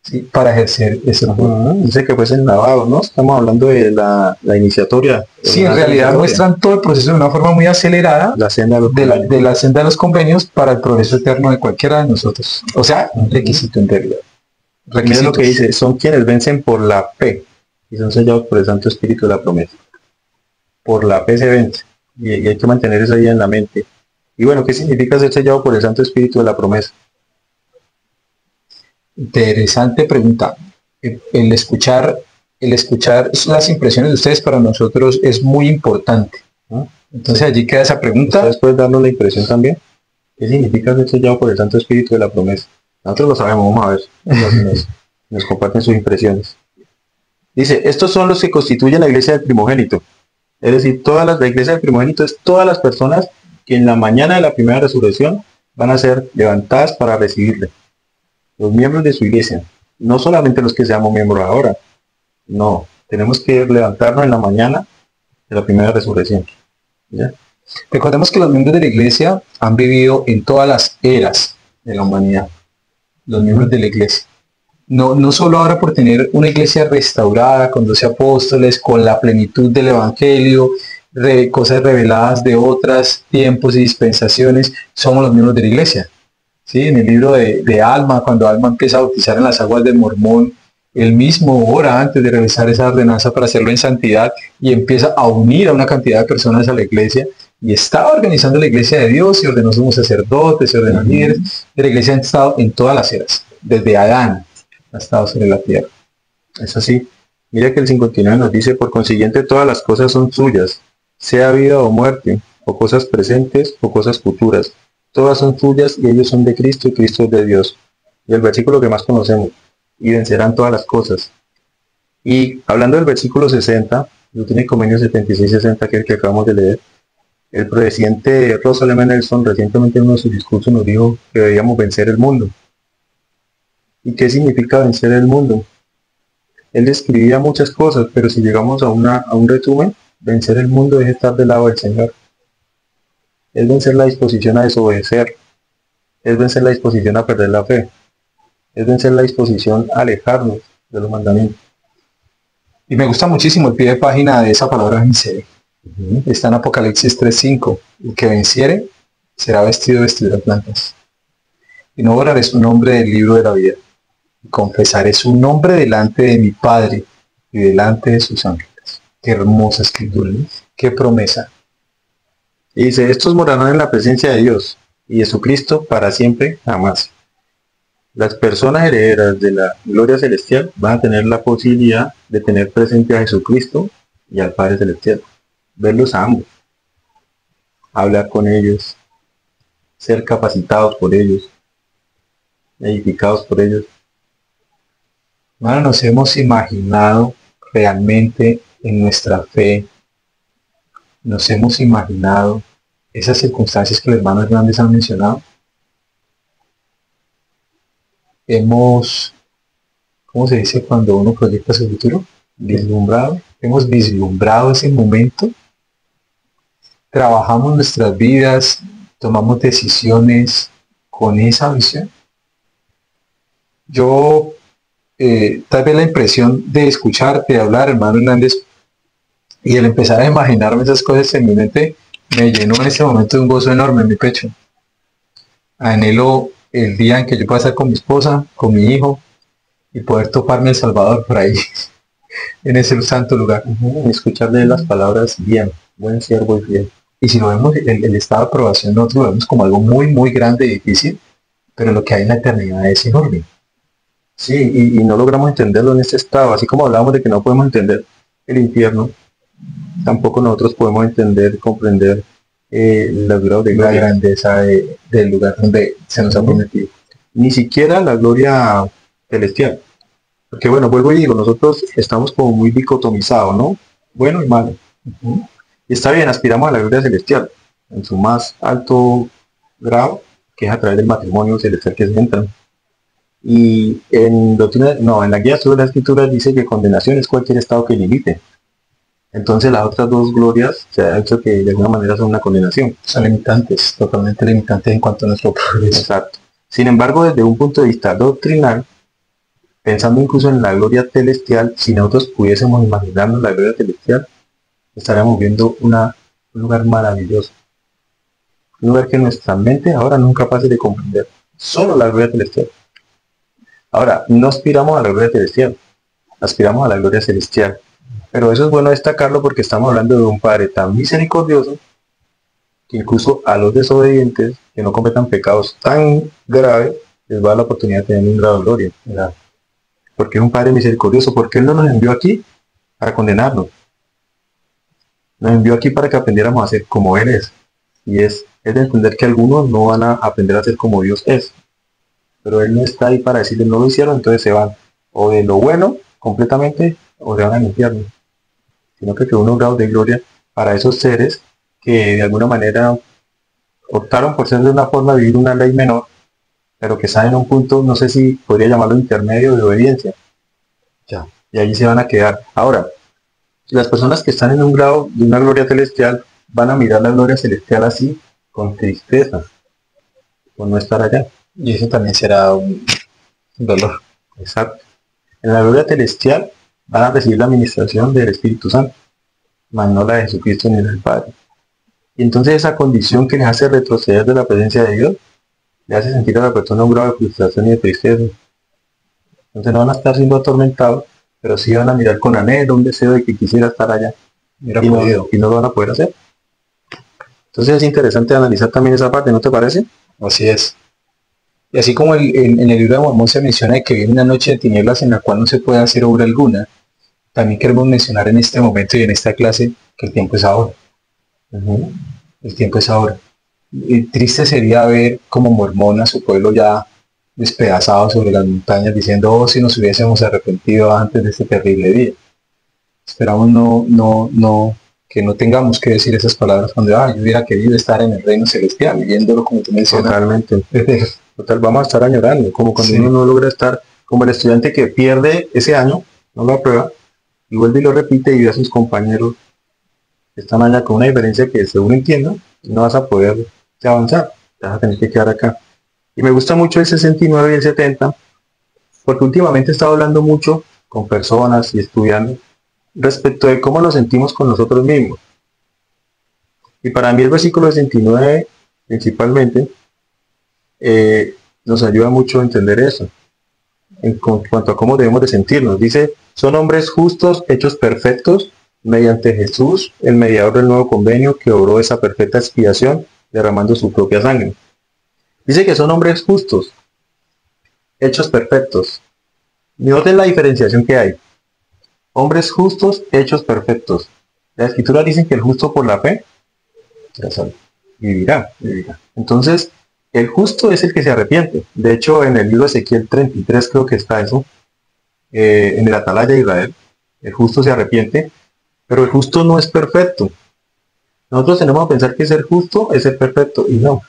Speaker 2: ¿sí? Para ejercer ese poder.
Speaker 1: Dice que fuesen lavados, ¿no? Estamos hablando de la iniciatoria.
Speaker 2: Sí, en realidad muestran todo el proceso de una forma muy acelerada,
Speaker 1: la senda
Speaker 2: de la senda de los convenios para el progreso eterno de cualquiera de nosotros. O sea, un requisito en realidad.
Speaker 1: Requisito lo que dice, son quienes vencen por la fe y son sellados por el Santo Espíritu de la promesa. Por la fe se vence y hay que mantener esa idea en la mente. Y bueno, ¿qué significa ser sellado por el Santo Espíritu de la promesa?
Speaker 2: Interesante pregunta. El escuchar las impresiones de ustedes para nosotros es muy importante, ¿no? Entonces allí queda esa pregunta.
Speaker 1: ¿Ustedes pueden darnos la impresión también? ¿Qué significa ser sellado por el Santo Espíritu de la promesa? Nosotros lo sabemos, vamos a ver. Nos comparten sus impresiones. Dice, estos son los que constituyen la iglesia del primogénito. Es decir, la iglesia del primogénito es todas las personas que en la mañana de la primera resurrección van a ser levantadas para recibirle. Los miembros de su iglesia. No solamente los que seamos miembros ahora. No, tenemos que levantarnos en la mañana de la primera resurrección. ¿Ya?
Speaker 2: Recordemos que los miembros de la iglesia han vivido en todas las eras de la humanidad. Los miembros de la iglesia. No solo ahora por tener una iglesia restaurada con 12 apóstoles, con la plenitud del evangelio, cosas reveladas de otros tiempos y dispensaciones, somos los miembros de la iglesia. ¿Sí? En el libro de Alma, cuando Alma empieza a bautizar en las aguas del Mormón, Él mismo ora antes de realizar esa ordenanza para hacerlo en santidad y empieza a unir a una cantidad de personas a la iglesia y estaba organizando la iglesia de Dios y ordenó sumos sacerdotes, y ordenó líderes de la iglesia. Han estado en todas las eras, desde Adán ha estado sobre la tierra.
Speaker 1: Es así. Mira que el 59 nos dice, por consiguiente todas las cosas son suyas, sea vida o muerte, o cosas presentes o cosas futuras. Todas son suyas y ellos son de Cristo y Cristo es de Dios. Y el versículo que más conocemos, y vencerán todas las cosas. Y hablando del versículo 60, Deuteronomio 76-60, que es el que acabamos de leer, el presidente Russell M. Nelson recientemente en uno de sus discursos nos dijo que debíamos vencer el mundo. ¿Y qué significa vencer el mundo? Él describía muchas cosas, pero si llegamos a un resumen, vencer el mundo es estar del lado del Señor. Es vencer la disposición a desobedecer. Es vencer la disposición a perder la fe. Es vencer la disposición a alejarnos de los mandamientos.
Speaker 2: Y me gusta muchísimo el pie de página de esa palabra vencer. Está en Apocalipsis 3:5. El que venciere será vestido de plantas. Y no borraré su nombre del libro de la vida. Y confesaré su nombre delante de mi Padre y delante de sus ángeles. Qué hermosa escritura, qué promesa.
Speaker 1: Y dice, estos morarán en la presencia de Dios y de su Cristo para siempre, jamás. Las personas herederas de la gloria celestial van a tener la posibilidad de tener presente a Jesucristo y al Padre Celestial. Verlos a ambos. Hablar con ellos. Ser capacitados por ellos. Edificados por ellos.
Speaker 2: Bueno, nos hemos imaginado realmente en nuestra fe. Nos hemos imaginado esas circunstancias que el hermano Hernández ha mencionado. Hemos, ¿cómo se dice cuando uno proyecta su futuro? Vislumbrado. Hemos vislumbrado ese momento. Trabajamos nuestras vidas, tomamos decisiones con esa visión. Yo, tal vez la impresión de escucharte hablar, hermano Hernández, y el empezar a imaginarme esas cosas en mi mente, me llenó en ese momento de un gozo enorme en mi pecho. Anhelo el día en que yo pueda estar con mi esposa, con mi hijo, y poder toparme el Salvador por ahí, en ese santo lugar.
Speaker 1: Escucharle las palabras, bien, buen siervo y fiel.
Speaker 2: Y si lo vemos, el estado de aprobación, nosotros lo vemos como algo muy, muy grande y difícil, pero lo que hay en la eternidad es enorme.
Speaker 1: Sí, y no logramos entenderlo en este estado, así como hablábamos de que no podemos entender el infierno, tampoco nosotros podemos entender, comprender la
Speaker 2: grandeza del lugar donde se nos ha prometido.
Speaker 1: Ni siquiera la gloria celestial. Porque bueno, vuelvo y digo, nosotros estamos como muy dicotomizados, ¿no? Bueno y malo. Y está bien, aspiramos a la gloria celestial, en su más alto grado, que es a través del matrimonio celestial que se entran. Y en la guía sobre la escritura dice que condenación es cualquier estado que limite. Entonces las otras dos glorias se ha hecho que de alguna manera son una condenación.
Speaker 2: Son limitantes, totalmente limitantes en cuanto a nuestro progreso.
Speaker 1: Exacto. Sin embargo, desde un punto de vista doctrinal, pensando incluso en la gloria celestial, si nosotros pudiésemos imaginarnos la gloria celestial, estaríamos viendo un lugar maravilloso. Un lugar que nuestra mente ahora no es capaz de comprender. Solo la gloria celestial. Ahora, no aspiramos a la gloria celestial, aspiramos a la gloria celestial. Pero eso es bueno destacarlo porque estamos hablando de un Padre tan misericordioso que incluso a los desobedientes que no cometan pecados tan graves les va a dar la oportunidad de tener un grado de gloria, ¿verdad? Porque es un Padre misericordioso. ¿Por qué Él no nos envió aquí? Para condenarnos. Nos envió aquí para que aprendiéramos a ser como Él es. Y es de entender que algunos no van a aprender a ser como Dios es. Pero Él no está ahí para decirles no lo hicieron, entonces se van o de lo bueno completamente o se van al infierno. Sino que creó unos grados de gloria para esos seres que de alguna manera optaron por ser de una forma de vivir una ley menor, pero que están en un punto, no sé si podría llamarlo intermedio de obediencia. Ya. Y allí se van a quedar. Ahora, las personas que están en un grado de una gloria celestial van a mirar la gloria celestial así, con tristeza, por no estar allá.
Speaker 2: Y eso también será un dolor.
Speaker 1: Exacto. En la gloria celestial van a recibir la administración del Espíritu Santo, mas no la de Jesucristo ni la del Padre. Y entonces esa condición que les hace retroceder de la presencia de Dios, le hace sentir a la persona un grado de frustración y de tristeza. Entonces no van a estar siendo atormentados, pero sí van a mirar con anhelo, un deseo de que quisiera estar allá y no lo van a poder hacer. Entonces es interesante analizar también esa parte, ¿no te parece?
Speaker 2: Así es. Y así como en el libro de Mormón se menciona de que viene una noche de tinieblas en la cual no se puede hacer obra alguna, también queremos mencionar en este momento y en esta clase que el tiempo es ahora. El tiempo es ahora. Y triste sería ver como Mormón a su pueblo ya despedazado sobre las montañas diciendo, oh, si nos hubiésemos arrepentido antes de este terrible día. Esperamos que no tengamos que decir esas palabras cuando yo hubiera querido estar en el reino celestial, viviéndolo como tú mencionas.
Speaker 1: Totalmente. Total, vamos a estar añorando, como cuando uno no logra estar, como el estudiante que pierde ese año, no lo aprueba, y vuelve y lo repite y ve a sus compañeros que están allá con una diferencia que según entiendo, no vas a poder avanzar, te vas a tener que quedar acá. Y me gusta mucho el 69 y el 70, porque últimamente he estado hablando mucho con personas y estudiando respecto de cómo nos sentimos con nosotros mismos. Y para mí el versículo 69 principalmente nos ayuda mucho a entender eso, en cuanto a cómo debemos de sentirnos. Dice, son hombres justos, hechos perfectos, mediante Jesús, el mediador del nuevo convenio, que obró esa perfecta expiación, derramando su propia sangre. Dice que son hombres justos, hechos perfectos. Noten la diferenciación que hay. Hombres justos, hechos perfectos. La Escritura dice que el justo por la fe vivirá. Entonces, el justo es el que se arrepiente. De hecho, en el libro de Ezequiel 33 creo que está eso. En el Atalaya de Israel, el justo se arrepiente, pero el justo no es perfecto. Nosotros tenemos que pensar que ser justo es ser perfecto, y no.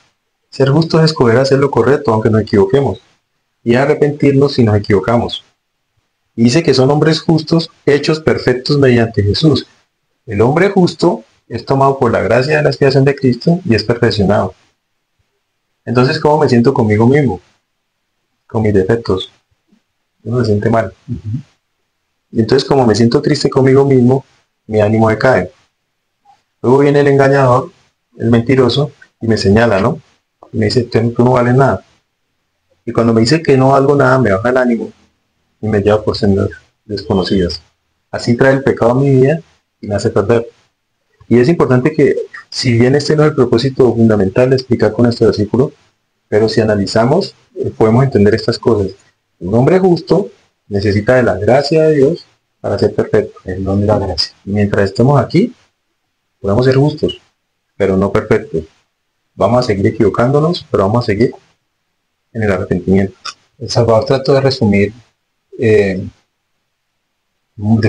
Speaker 1: Ser justo es escoger hacer lo correcto, aunque nos equivoquemos, y arrepentirnos si nos equivocamos. Y dice que son hombres justos, hechos perfectos mediante Jesús. El hombre justo es tomado por la gracia de la expiación de Cristo y es perfeccionado. Entonces, ¿cómo me siento conmigo mismo? Con mis defectos. Uno se siente mal. Y entonces, como me siento triste conmigo mismo, mi ánimo decae. Luego viene el engañador, el mentiroso, y me señala, ¿no? Y me dice, tú no vales nada. Y cuando me dice que no valgo nada, me baja el ánimo y me lleva por sendas desconocidas. Así trae el pecado a mi vida y me hace perder. Y es importante que, si bien este no es el propósito fundamental de explicar con este versículo, pero si analizamos, podemos entender estas cosas. Un hombre justo necesita de la gracia de Dios para ser perfecto, el don de la gracia. Y mientras estemos aquí, podemos ser justos, pero no perfectos. Vamos a seguir equivocándonos, pero vamos a seguir en el arrepentimiento.
Speaker 2: El Salvador trató de resumir de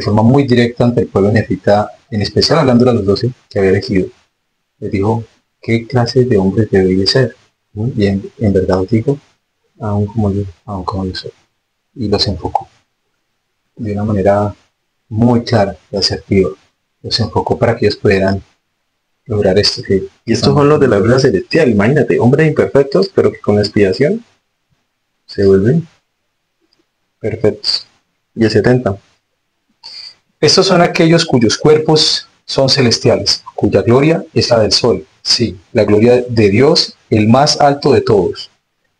Speaker 2: forma muy directa ante el pueblo nefita, en especial hablando de los 12 que había elegido. Les dijo, ¿qué clase de hombres debe ser? Y en verdad os digo, aún como yo soy. Y los enfocó de una manera muy clara y asertiva. Los enfocó para que ellos pudieran lograr esto.
Speaker 1: Y estos son los de la vida celestial. Imagínate, hombres imperfectos, pero que con la expiación se vuelven perfectos. Y el 70.
Speaker 2: Estos son aquellos cuyos cuerpos son celestiales, cuya gloria es la del sol. Sí, la gloria de Dios, el más alto de todos,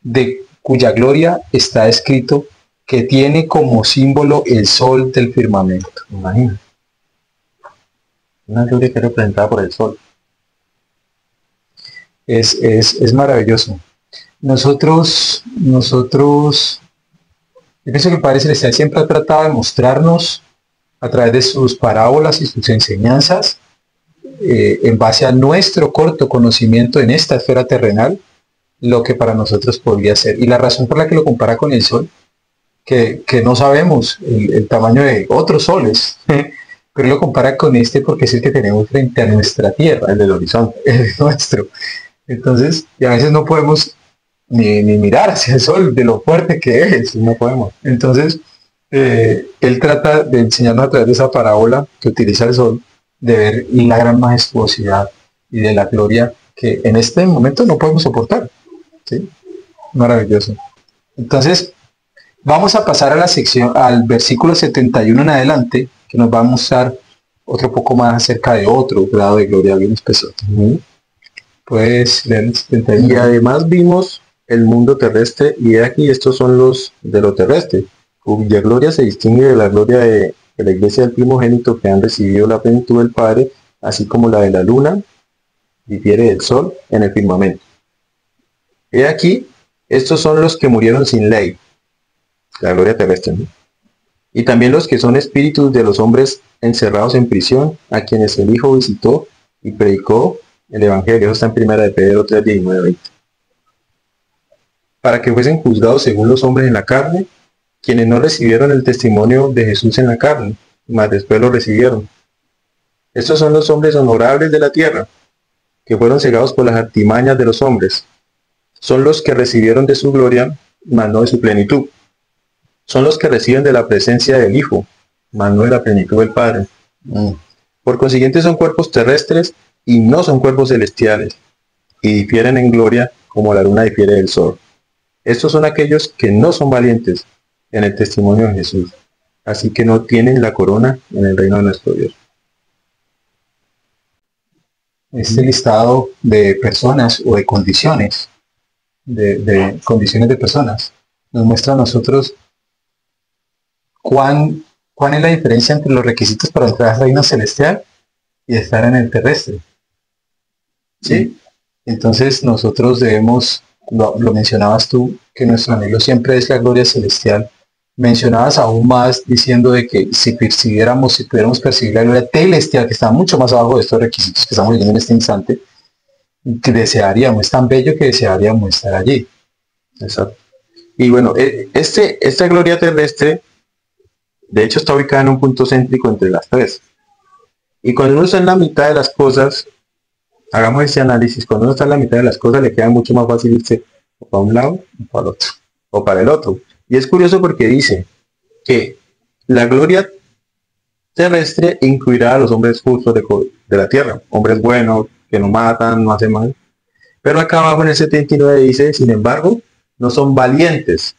Speaker 2: de cuya gloria está escrito que tiene como símbolo el sol del firmamento.
Speaker 1: Imagina. Una gloria que es representada por el sol.
Speaker 2: Es maravilloso. Nosotros, yo pienso que el Padre Celestial siempre ha tratado de mostrarnos a través de sus parábolas y sus enseñanzas, en base a nuestro corto conocimiento en esta esfera terrenal, lo que para nosotros podría ser. Y la razón por la que lo compara con el sol, que no sabemos el tamaño de otros soles, pero lo compara con este porque es el que tenemos frente a nuestra Tierra, el del horizonte, el nuestro. Entonces, y a veces no podemos ni mirar hacia el sol de lo fuerte que es, no podemos. Entonces, él trata de enseñarnos a través de esa parábola que utiliza el sol, de ver la gran majestuosidad y de la gloria que en este momento no podemos soportar. ¿Sí? Maravilloso. Entonces, vamos a pasar a la sección, al versículo 71 en adelante, que nos va a mostrar otro poco más acerca de otro grado de gloria bien especial. Puedes leer el 71.
Speaker 1: Y además vimos el mundo terrestre, y aquí estos son los de lo terrestre, cuya gloria se distingue de la gloria de la iglesia del primogénito, que han recibido la plenitud del Padre, así como la de la luna difiere del sol en el firmamento. He aquí, estos son los que murieron sin ley, la gloria terrestre, ¿no? Y también los que son espíritus de los hombres encerrados en prisión, a quienes el Hijo visitó y predicó el Evangelio. Eso está en 1 de Pedro 3, 19, 20. Para que fuesen juzgados según los hombres en la carne, quienes no recibieron el testimonio de Jesús en la carne, mas después lo recibieron. Estos son los hombres honorables de la tierra, que fueron cegados por las artimañas de los hombres. Son los que recibieron de su gloria, mas no de su plenitud. Son los que reciben de la presencia del Hijo, mas no de la plenitud del Padre. Por consiguiente son cuerpos terrestres y no son cuerpos celestiales, y difieren en gloria como la luna difiere del sol. Estos son aquellos que no son valientes en el testimonio de Jesús, así que no tienen la corona en el reino de nuestro Dios.
Speaker 2: Este listado de personas o de condiciones, de condiciones de personas, nos muestra a nosotros cuál es la diferencia entre los requisitos para entrar al reino celestial y estar en el terrestre. ¿Sí? Entonces nosotros debemos, lo mencionabas tú, que nuestro anhelo siempre es la gloria celestial. Mencionabas aún más diciendo de que si pudiéramos percibir la gloria celestial, que está mucho más abajo de estos requisitos que estamos leyendo en este instante, que desearíamos, es tan bello que desearíamos estar allí.
Speaker 1: Exacto. Y bueno, esta gloria terrestre, de hecho, está ubicada en un punto céntrico entre las tres. Y cuando uno está en la mitad de las cosas, hagamos ese análisis, cuando uno está en la mitad de las cosas, le queda mucho más fácil irse o para un lado o para el otro, o para el otro. Y es curioso porque dice que la gloria terrestre incluirá a los hombres justos de la tierra, hombres buenos, que no matan, no hacen mal. Pero acá abajo en el 79 dice, sin embargo, no son valientes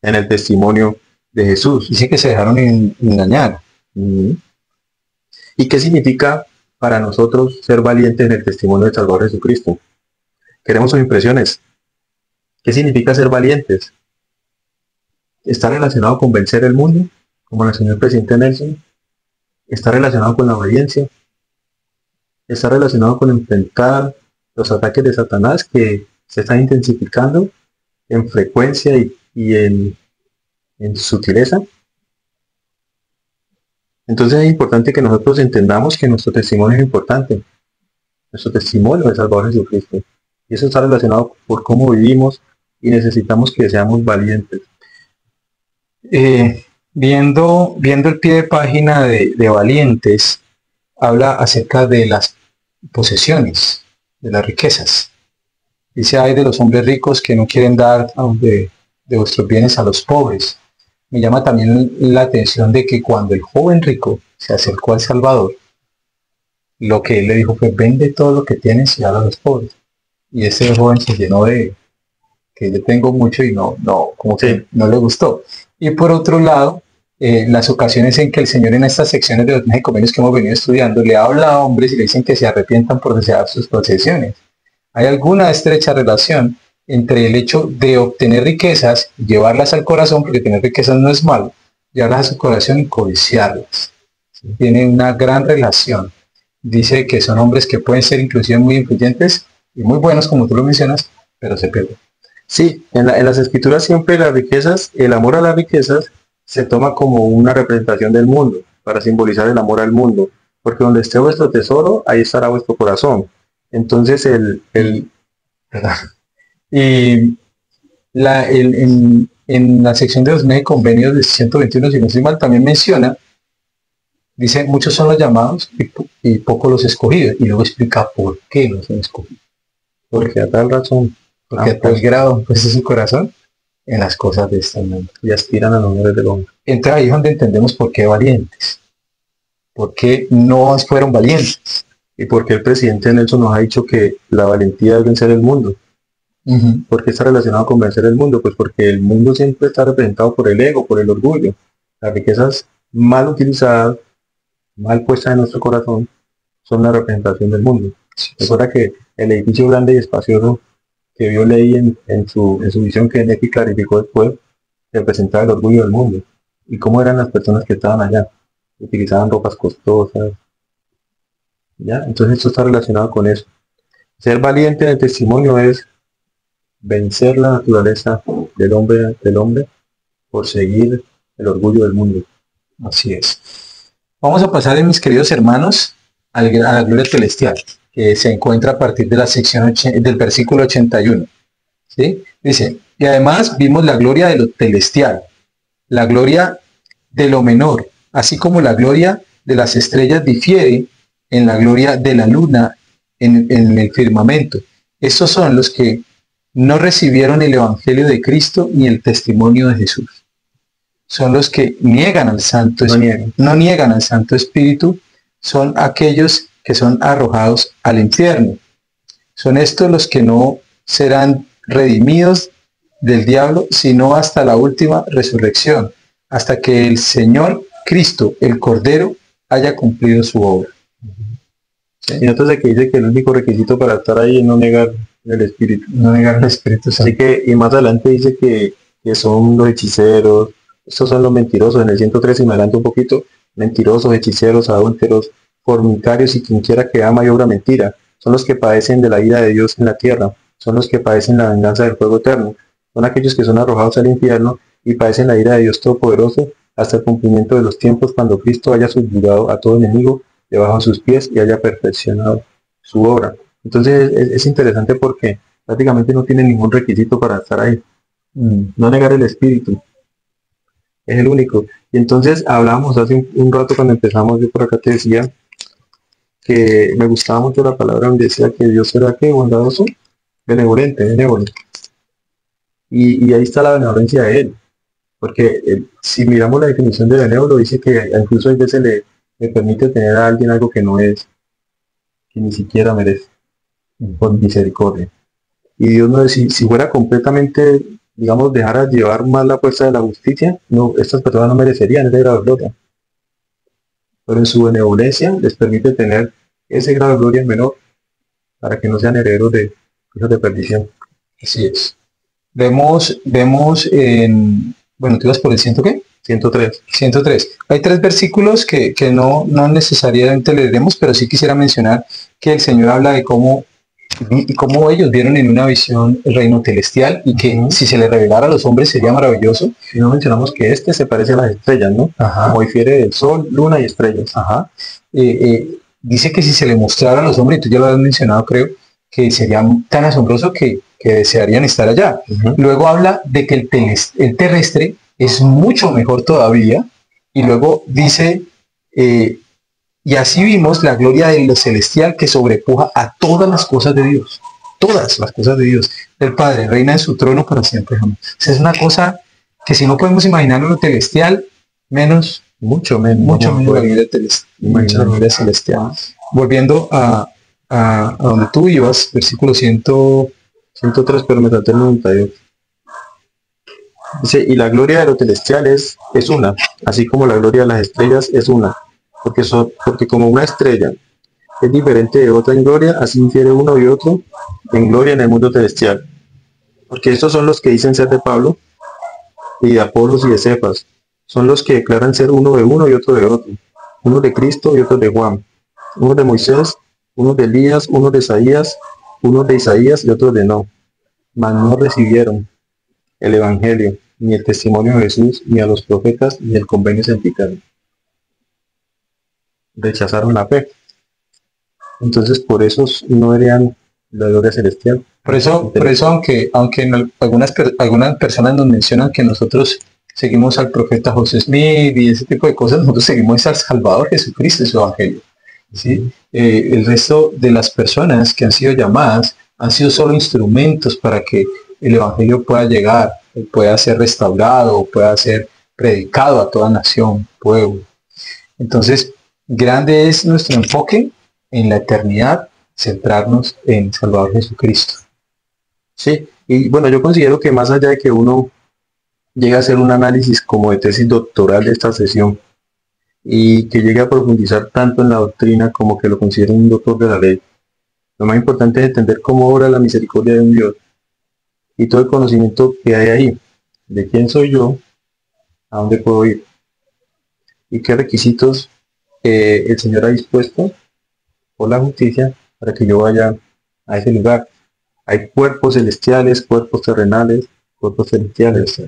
Speaker 1: en el testimonio de Jesús.
Speaker 2: Dice que se dejaron engañar.
Speaker 1: ¿Y qué significa para nosotros ser valientes en el testimonio del Salvador Jesucristo? Queremos sus impresiones. ¿Qué significa ser valientes? ¿Está relacionado con vencer el mundo, como lo enseñó el presidente Nelson? ¿Está relacionado con la obediencia? ¿Está relacionado con enfrentar los ataques de Satanás que se están intensificando en frecuencia y en sutileza? Entonces es importante que nosotros entendamos que nuestro testimonio es importante. Nuestro testimonio del Salvador Jesucristo. Y eso está relacionado por cómo vivimos y necesitamos que seamos valientes.
Speaker 2: Viendo el pie de página de Valientes, habla acerca de las posesiones, de las riquezas. Dice, hay de los hombres ricos que no quieren dar de vuestros bienes a los pobres. Me llama también la atención de que cuando el joven rico se acercó al Salvador, lo que él le dijo fue, vende todo lo que tienes y dale a los pobres. Y ese joven se llenó de que yo tengo mucho y como que no le gustó. Y por otro lado, las ocasiones en que el Señor en estas secciones de los convenios que hemos venido estudiando le habla a hombres y le dicen que se arrepientan por desear sus posesiones. Hay alguna estrecha relación entre el hecho de obtener riquezas, llevarlas al corazón, porque tener riquezas no es malo, llevarlas a su corazón y codiciarlas. Tiene una gran relación. Dice que son hombres que pueden ser inclusive muy influyentes y muy buenos, como tú lo mencionas, pero se pierden.
Speaker 1: Sí, en las escrituras siempre las riquezas, el amor a las riquezas se toma como una representación del mundo, para simbolizar el amor al mundo, porque donde esté vuestro tesoro, ahí estará vuestro corazón. Entonces
Speaker 2: y en la sección de los convenios de 121, si no estoy mal, también menciona, dice, muchos son los llamados y pocos los escogidos, y luego explica por qué no son escogidos.
Speaker 1: Porque a tal razón,
Speaker 2: porque a tal grado pues es su corazón en las cosas de este mundo
Speaker 1: y aspiran a los honores del hombre.
Speaker 2: Entonces ahí es donde entendemos por qué valientes, por qué no fueron valientes,
Speaker 1: y porque el presidente Nelson nos ha dicho que la valentía es vencer el mundo. ¿Por qué está relacionado con vencer el mundo? Pues porque el mundo siempre está representado por el ego, por el orgullo. Las riquezas mal utilizadas, mal puestas en nuestro corazón, son la representación del mundo. Recuerda que el edificio grande y espacioso que vio Ley en su visión, que Nefi clarificó después, representaba el orgullo del mundo. ¿Y cómo eran las personas que estaban allá? Utilizaban ropas costosas, ¿ya? Entonces esto está relacionado con eso. Ser valiente en el testimonio es vencer la naturaleza del hombre por seguir el orgullo del mundo.
Speaker 2: Así es. Vamos a pasar, mis queridos hermanos, a la gloria celestial, que se encuentra a partir de la sección del versículo 81. ¿Sí? Dice, y además vimos la gloria de lo celestial, la gloria de lo menor, así como la gloria de las estrellas difiere en la gloria de la luna en el firmamento. Estos son los que no recibieron el evangelio de Cristo ni el testimonio de Jesús. Son los que niegan al Santo Espíritu. No niegan al Santo Espíritu, son aquellos que son arrojados al infierno. Son estos los que no serán redimidos del diablo, sino hasta la última resurrección, hasta que el Señor Cristo, el Cordero, haya cumplido su obra.
Speaker 1: ¿Sí? Y entonces aquí dice que el único requisito para estar ahí es no negar el Espíritu.
Speaker 2: No negar el Espíritu Santo.
Speaker 1: Así que, y más adelante dice que son los hechiceros, estos son los mentirosos, en el 113 y me adelanto un poquito, mentirosos, hechiceros, adúlteros, fornicarios y quien quiera que ama y obra mentira, son los que padecen de la ira de Dios en la tierra, son los que padecen la venganza del fuego eterno, son aquellos que son arrojados al infierno y padecen la ira de Dios Todopoderoso hasta el cumplimiento de los tiempos, cuando Cristo haya subyugado a todo enemigo debajo de sus pies y haya perfeccionado su obra. Entonces es interesante porque prácticamente no tiene ningún requisito para estar ahí. No negar el Espíritu. Es el único. Y entonces hablábamos hace un rato cuando empezamos, yo por acá te decía que me gustaba mucho la palabra donde decía que Dios era ¿qué? Bondadoso, benevolente, benévolo. Y ahí está la benevolencia de Él. Porque si miramos la definición de benévolo, dice que incluso a veces le permite tener a alguien algo que no es, que ni siquiera merece, por misericordia. Y Dios no, si fuera completamente, digamos, dejara llevar más la fuerza de la justicia, no, estas personas no merecerían ese grado de gloria. Pero en su benevolencia les permite tener ese grado de gloria menor para que no sean herederos de hijos de perdición.
Speaker 2: Así es. Vemos en, bueno, ¿tú ibas por el
Speaker 1: 103.
Speaker 2: 103. Hay 3 versículos que no necesariamente leeremos, pero sí quisiera mencionar que el Señor habla de cómo ellos vieron en una visión el reino celestial y que si se le revelara a los hombres sería maravilloso.
Speaker 1: Y no mencionamos que se parece a las estrellas, ¿no?
Speaker 2: Ajá.
Speaker 1: Como difiere del sol, luna y estrellas.
Speaker 2: Ajá. Dice que si se le mostrara a los hombres, y tú ya lo has mencionado, creo, que sería tan asombroso que desearían estar allá. Luego habla de que el terrestre es mucho mejor todavía, y luego dice, y así vimos la gloria de lo celestial que sobrepuja a todas las cosas de Dios. Todas las cosas de Dios. El Padre reina en su trono para siempre jamás. O sea, es una cosa que si no podemos imaginar lo celestial, mucho menos la gloria celestial. Volviendo a donde tú ibas, versículo
Speaker 1: 103, pero me traté el 92. Dice, y la gloria de lo celestial es una, así como la gloria de las estrellas es una, porque como una estrella es diferente de otra en gloria, así infiere uno y otro en gloria en el mundo celestial. Porque estos son los que dicen ser de Pablo, y de Apolos y de Cefas, son los que declaran ser uno de uno y otro de otro, uno de Cristo y otro de Juan, uno de Moisés, uno de Elías, uno de Isaías y otro de no, mas no recibieron el evangelio, ni el testimonio de Jesús, ni a los profetas, ni el convenio santificado. Rechazaron la fe. Entonces por eso no heredan la gloria celestial.
Speaker 2: Por eso aunque algunas personas nos mencionan que nosotros seguimos al profeta José Smith y ese tipo de cosas, nosotros seguimos al Salvador Jesucristo y su evangelio. ¿Sí? El resto de las personas que han sido llamadas han sido solo instrumentos para que el evangelio pueda llegar, pueda ser restaurado, pueda ser predicado a toda nación, pueblo. Entonces, grande es nuestro enfoque en la eternidad, centrarnos en Salvador Jesucristo.
Speaker 1: Sí, y bueno, yo considero que más allá de que uno llegue a hacer un análisis como de tesis doctoral de esta sesión y que llegue a profundizar tanto en la doctrina como que lo considere un doctor de la ley, lo más importante es entender cómo obra la misericordia de un Dios y todo el conocimiento que hay ahí. de quién soy yo, a dónde puedo ir y qué requisitos el Señor ha dispuesto por la justicia para que yo vaya a ese lugar. Hay cuerpos celestiales, cuerpos terrenales, cuerpos celestiales.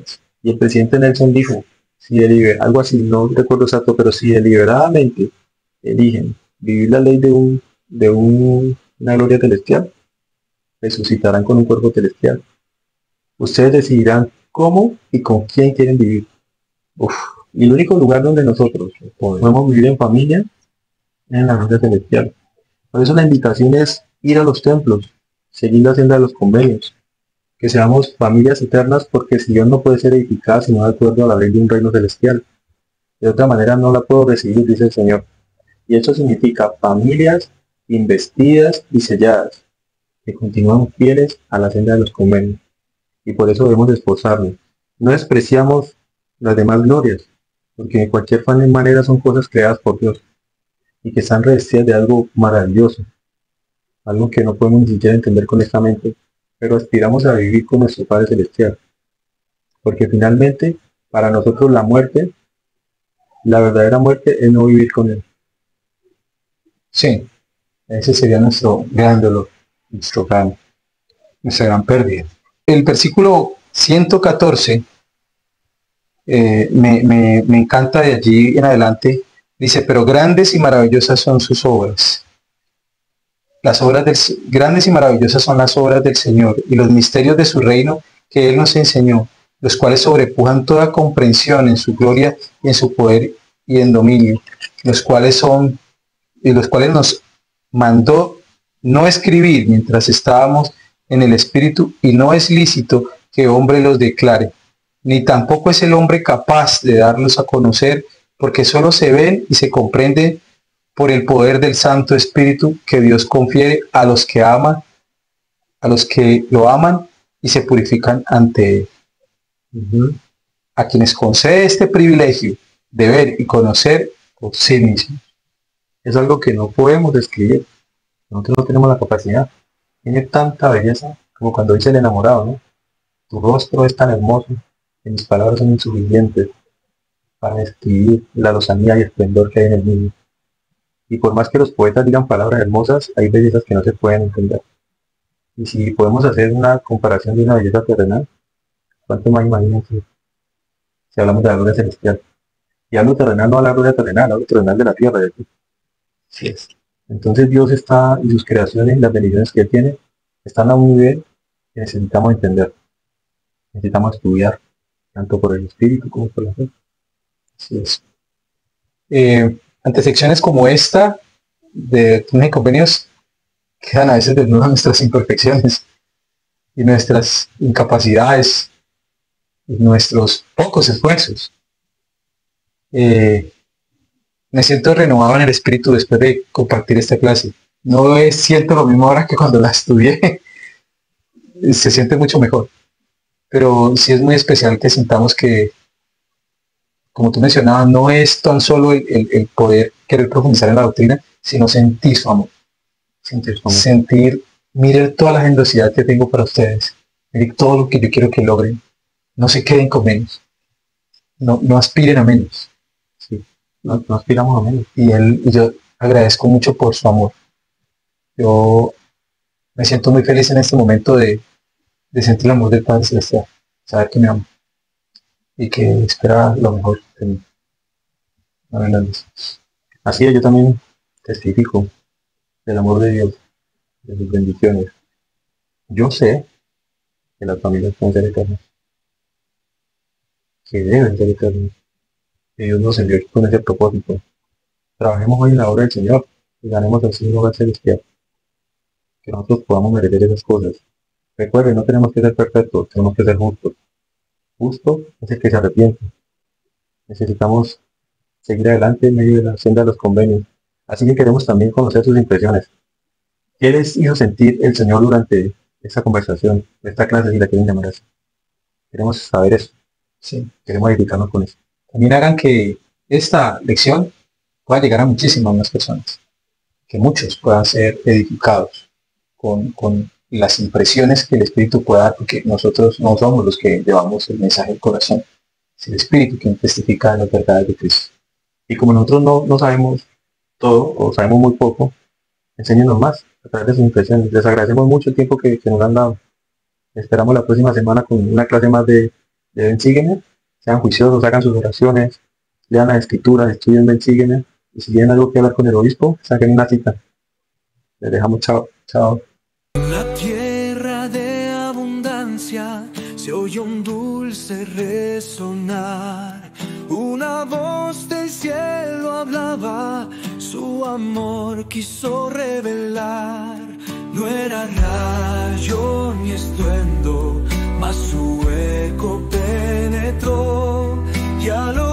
Speaker 1: Y el presidente Nelson dijo, si algo así, no recuerdo exacto, pero si deliberadamente eligen vivir la ley una gloria celestial, resucitarán con un cuerpo celestial. Ustedes decidirán cómo y con quién quieren vivir. Uf. Y el único lugar donde nosotros podemos vivir en familia es en la gloria celestial. Por eso la invitación es ir a los templos, seguir la senda de los convenios, que seamos familias eternas, porque si Dios no puede ser edificada sino de acuerdo a la ley de un reino celestial. De otra manera no la puedo recibir, dice el Señor. Y eso significa familias investidas y selladas, que continúan fieles a la senda de los convenios. Y por eso debemos esforzarnos. No despreciamos las demás glorias, porque de cualquier manera son cosas creadas por Dios y que están revestidas de algo maravilloso, algo que no podemos ni siquiera entender con esta mente, pero aspiramos a vivir con nuestro Padre Celestial, porque finalmente para nosotros la muerte, la verdadera muerte es no vivir con Él.
Speaker 2: Sí, ese sería nuestro gran dolor, nuestra gran pérdida. El versículo 114 me encanta de allí en adelante. Dice, pero grandes y maravillosas son sus obras. Grandes y maravillosas son las obras del Señor y los misterios de su reino que Él nos enseñó, los cuales sobrepujan toda comprensión en su gloria y en su poder y en dominio, los cuales nos mandó no escribir mientras estábamos en el Espíritu, y no es lícito que hombre los declare, ni tampoco es el hombre capaz de darlos a conocer, porque solo se ven y se comprenden por el poder del Santo Espíritu que Dios confiere a los que lo aman y se purifican ante Él. A quienes concede este privilegio de ver y conocer por sí mismos.
Speaker 1: Es algo que no podemos describir. Nosotros no tenemos la capacidad. Tiene tanta belleza como cuando dice el enamorado, ¿no? Tu rostro es tan hermoso que mis palabras son insuficientes para describir la lozanía y esplendor que hay en el mismo. Y por más que los poetas digan palabras hermosas, hay bellezas que no se pueden entender. Y si podemos hacer una comparación de una belleza terrenal, ¿cuánto más imagínense si hablamos de la gloria celestial? Y hablo terrenal, no a la gloria terrenal, hablo terrenal de la tierra. ¿De aquí?
Speaker 2: Sí es.
Speaker 1: Entonces Dios está, y sus creaciones y las bendiciones que Él tiene, están a un nivel que necesitamos entender. Necesitamos estudiar, tanto por el espíritu como por la fe.
Speaker 2: Así es. Ante secciones como esta de doctrinas y convenios, quedan a veces desnudas nuestras imperfecciones y nuestras incapacidades y nuestros pocos esfuerzos. Me siento renovado en el espíritu después de compartir esta clase. No siento lo mismo ahora que cuando la estudié. Se siente mucho mejor. Pero sí es muy especial que sintamos que, como tú mencionabas, no es tan solo el poder querer profundizar en la doctrina, sino sentir su amor. Sentir, miren toda la generosidad que tengo para ustedes. Miren todo lo que yo quiero que logren. No se queden con menos. No aspiren a menos.
Speaker 1: Sí. No aspiramos a menos.
Speaker 2: Y yo agradezco mucho por su amor. Yo me siento muy feliz en este momento de sentir el amor del Padre Celestial. Saber que me ama. Y que espera lo mejor de mí.
Speaker 1: Así es, yo también testifico del amor de Dios, de sus bendiciones. Yo sé que las familias pueden ser eternas, que deben ser eternas, que Dios nos envió con ese propósito. Trabajemos hoy en la obra del Señor y ganemos así un hogar celestial, que nosotros podamos merecer esas cosas. Recuerden, no tenemos que ser perfectos, tenemos que ser justos. Justo es el que se arrepiente. Necesitamos seguir adelante en medio de la senda de los convenios. Así que queremos también conocer sus impresiones. ¿Qué les hizo sentir el Señor durante esta conversación, esta clase, si la quieren llamar así? Queremos saber eso.
Speaker 2: Sí.
Speaker 1: Queremos edificarnos con eso.
Speaker 2: También hagan que esta lección pueda llegar a muchísimas más personas. Que muchos puedan ser edificados con las impresiones que el Espíritu pueda dar, porque nosotros no somos los que llevamos el mensaje al corazón, es el Espíritu quien testifica las verdades de Cristo. Y como nosotros no sabemos todo o sabemos muy poco, enséñenos más a través de sus impresiones. Les agradecemos mucho el tiempo que nos han dado. Esperamos la próxima semana con una clase más de Ven Sígueme. Sean juiciosos, hagan sus oraciones, lean las escrituras, estudien Ven Sígueme. Y si tienen algo que hablar con el obispo, saquen una cita. Les dejamos, chao, chao.
Speaker 3: La tierra de abundancia se oye un dulce resonar. Una voz del cielo hablaba, su amor quiso revelar. No era rayo ni estruendo, mas su eco penetró y a lo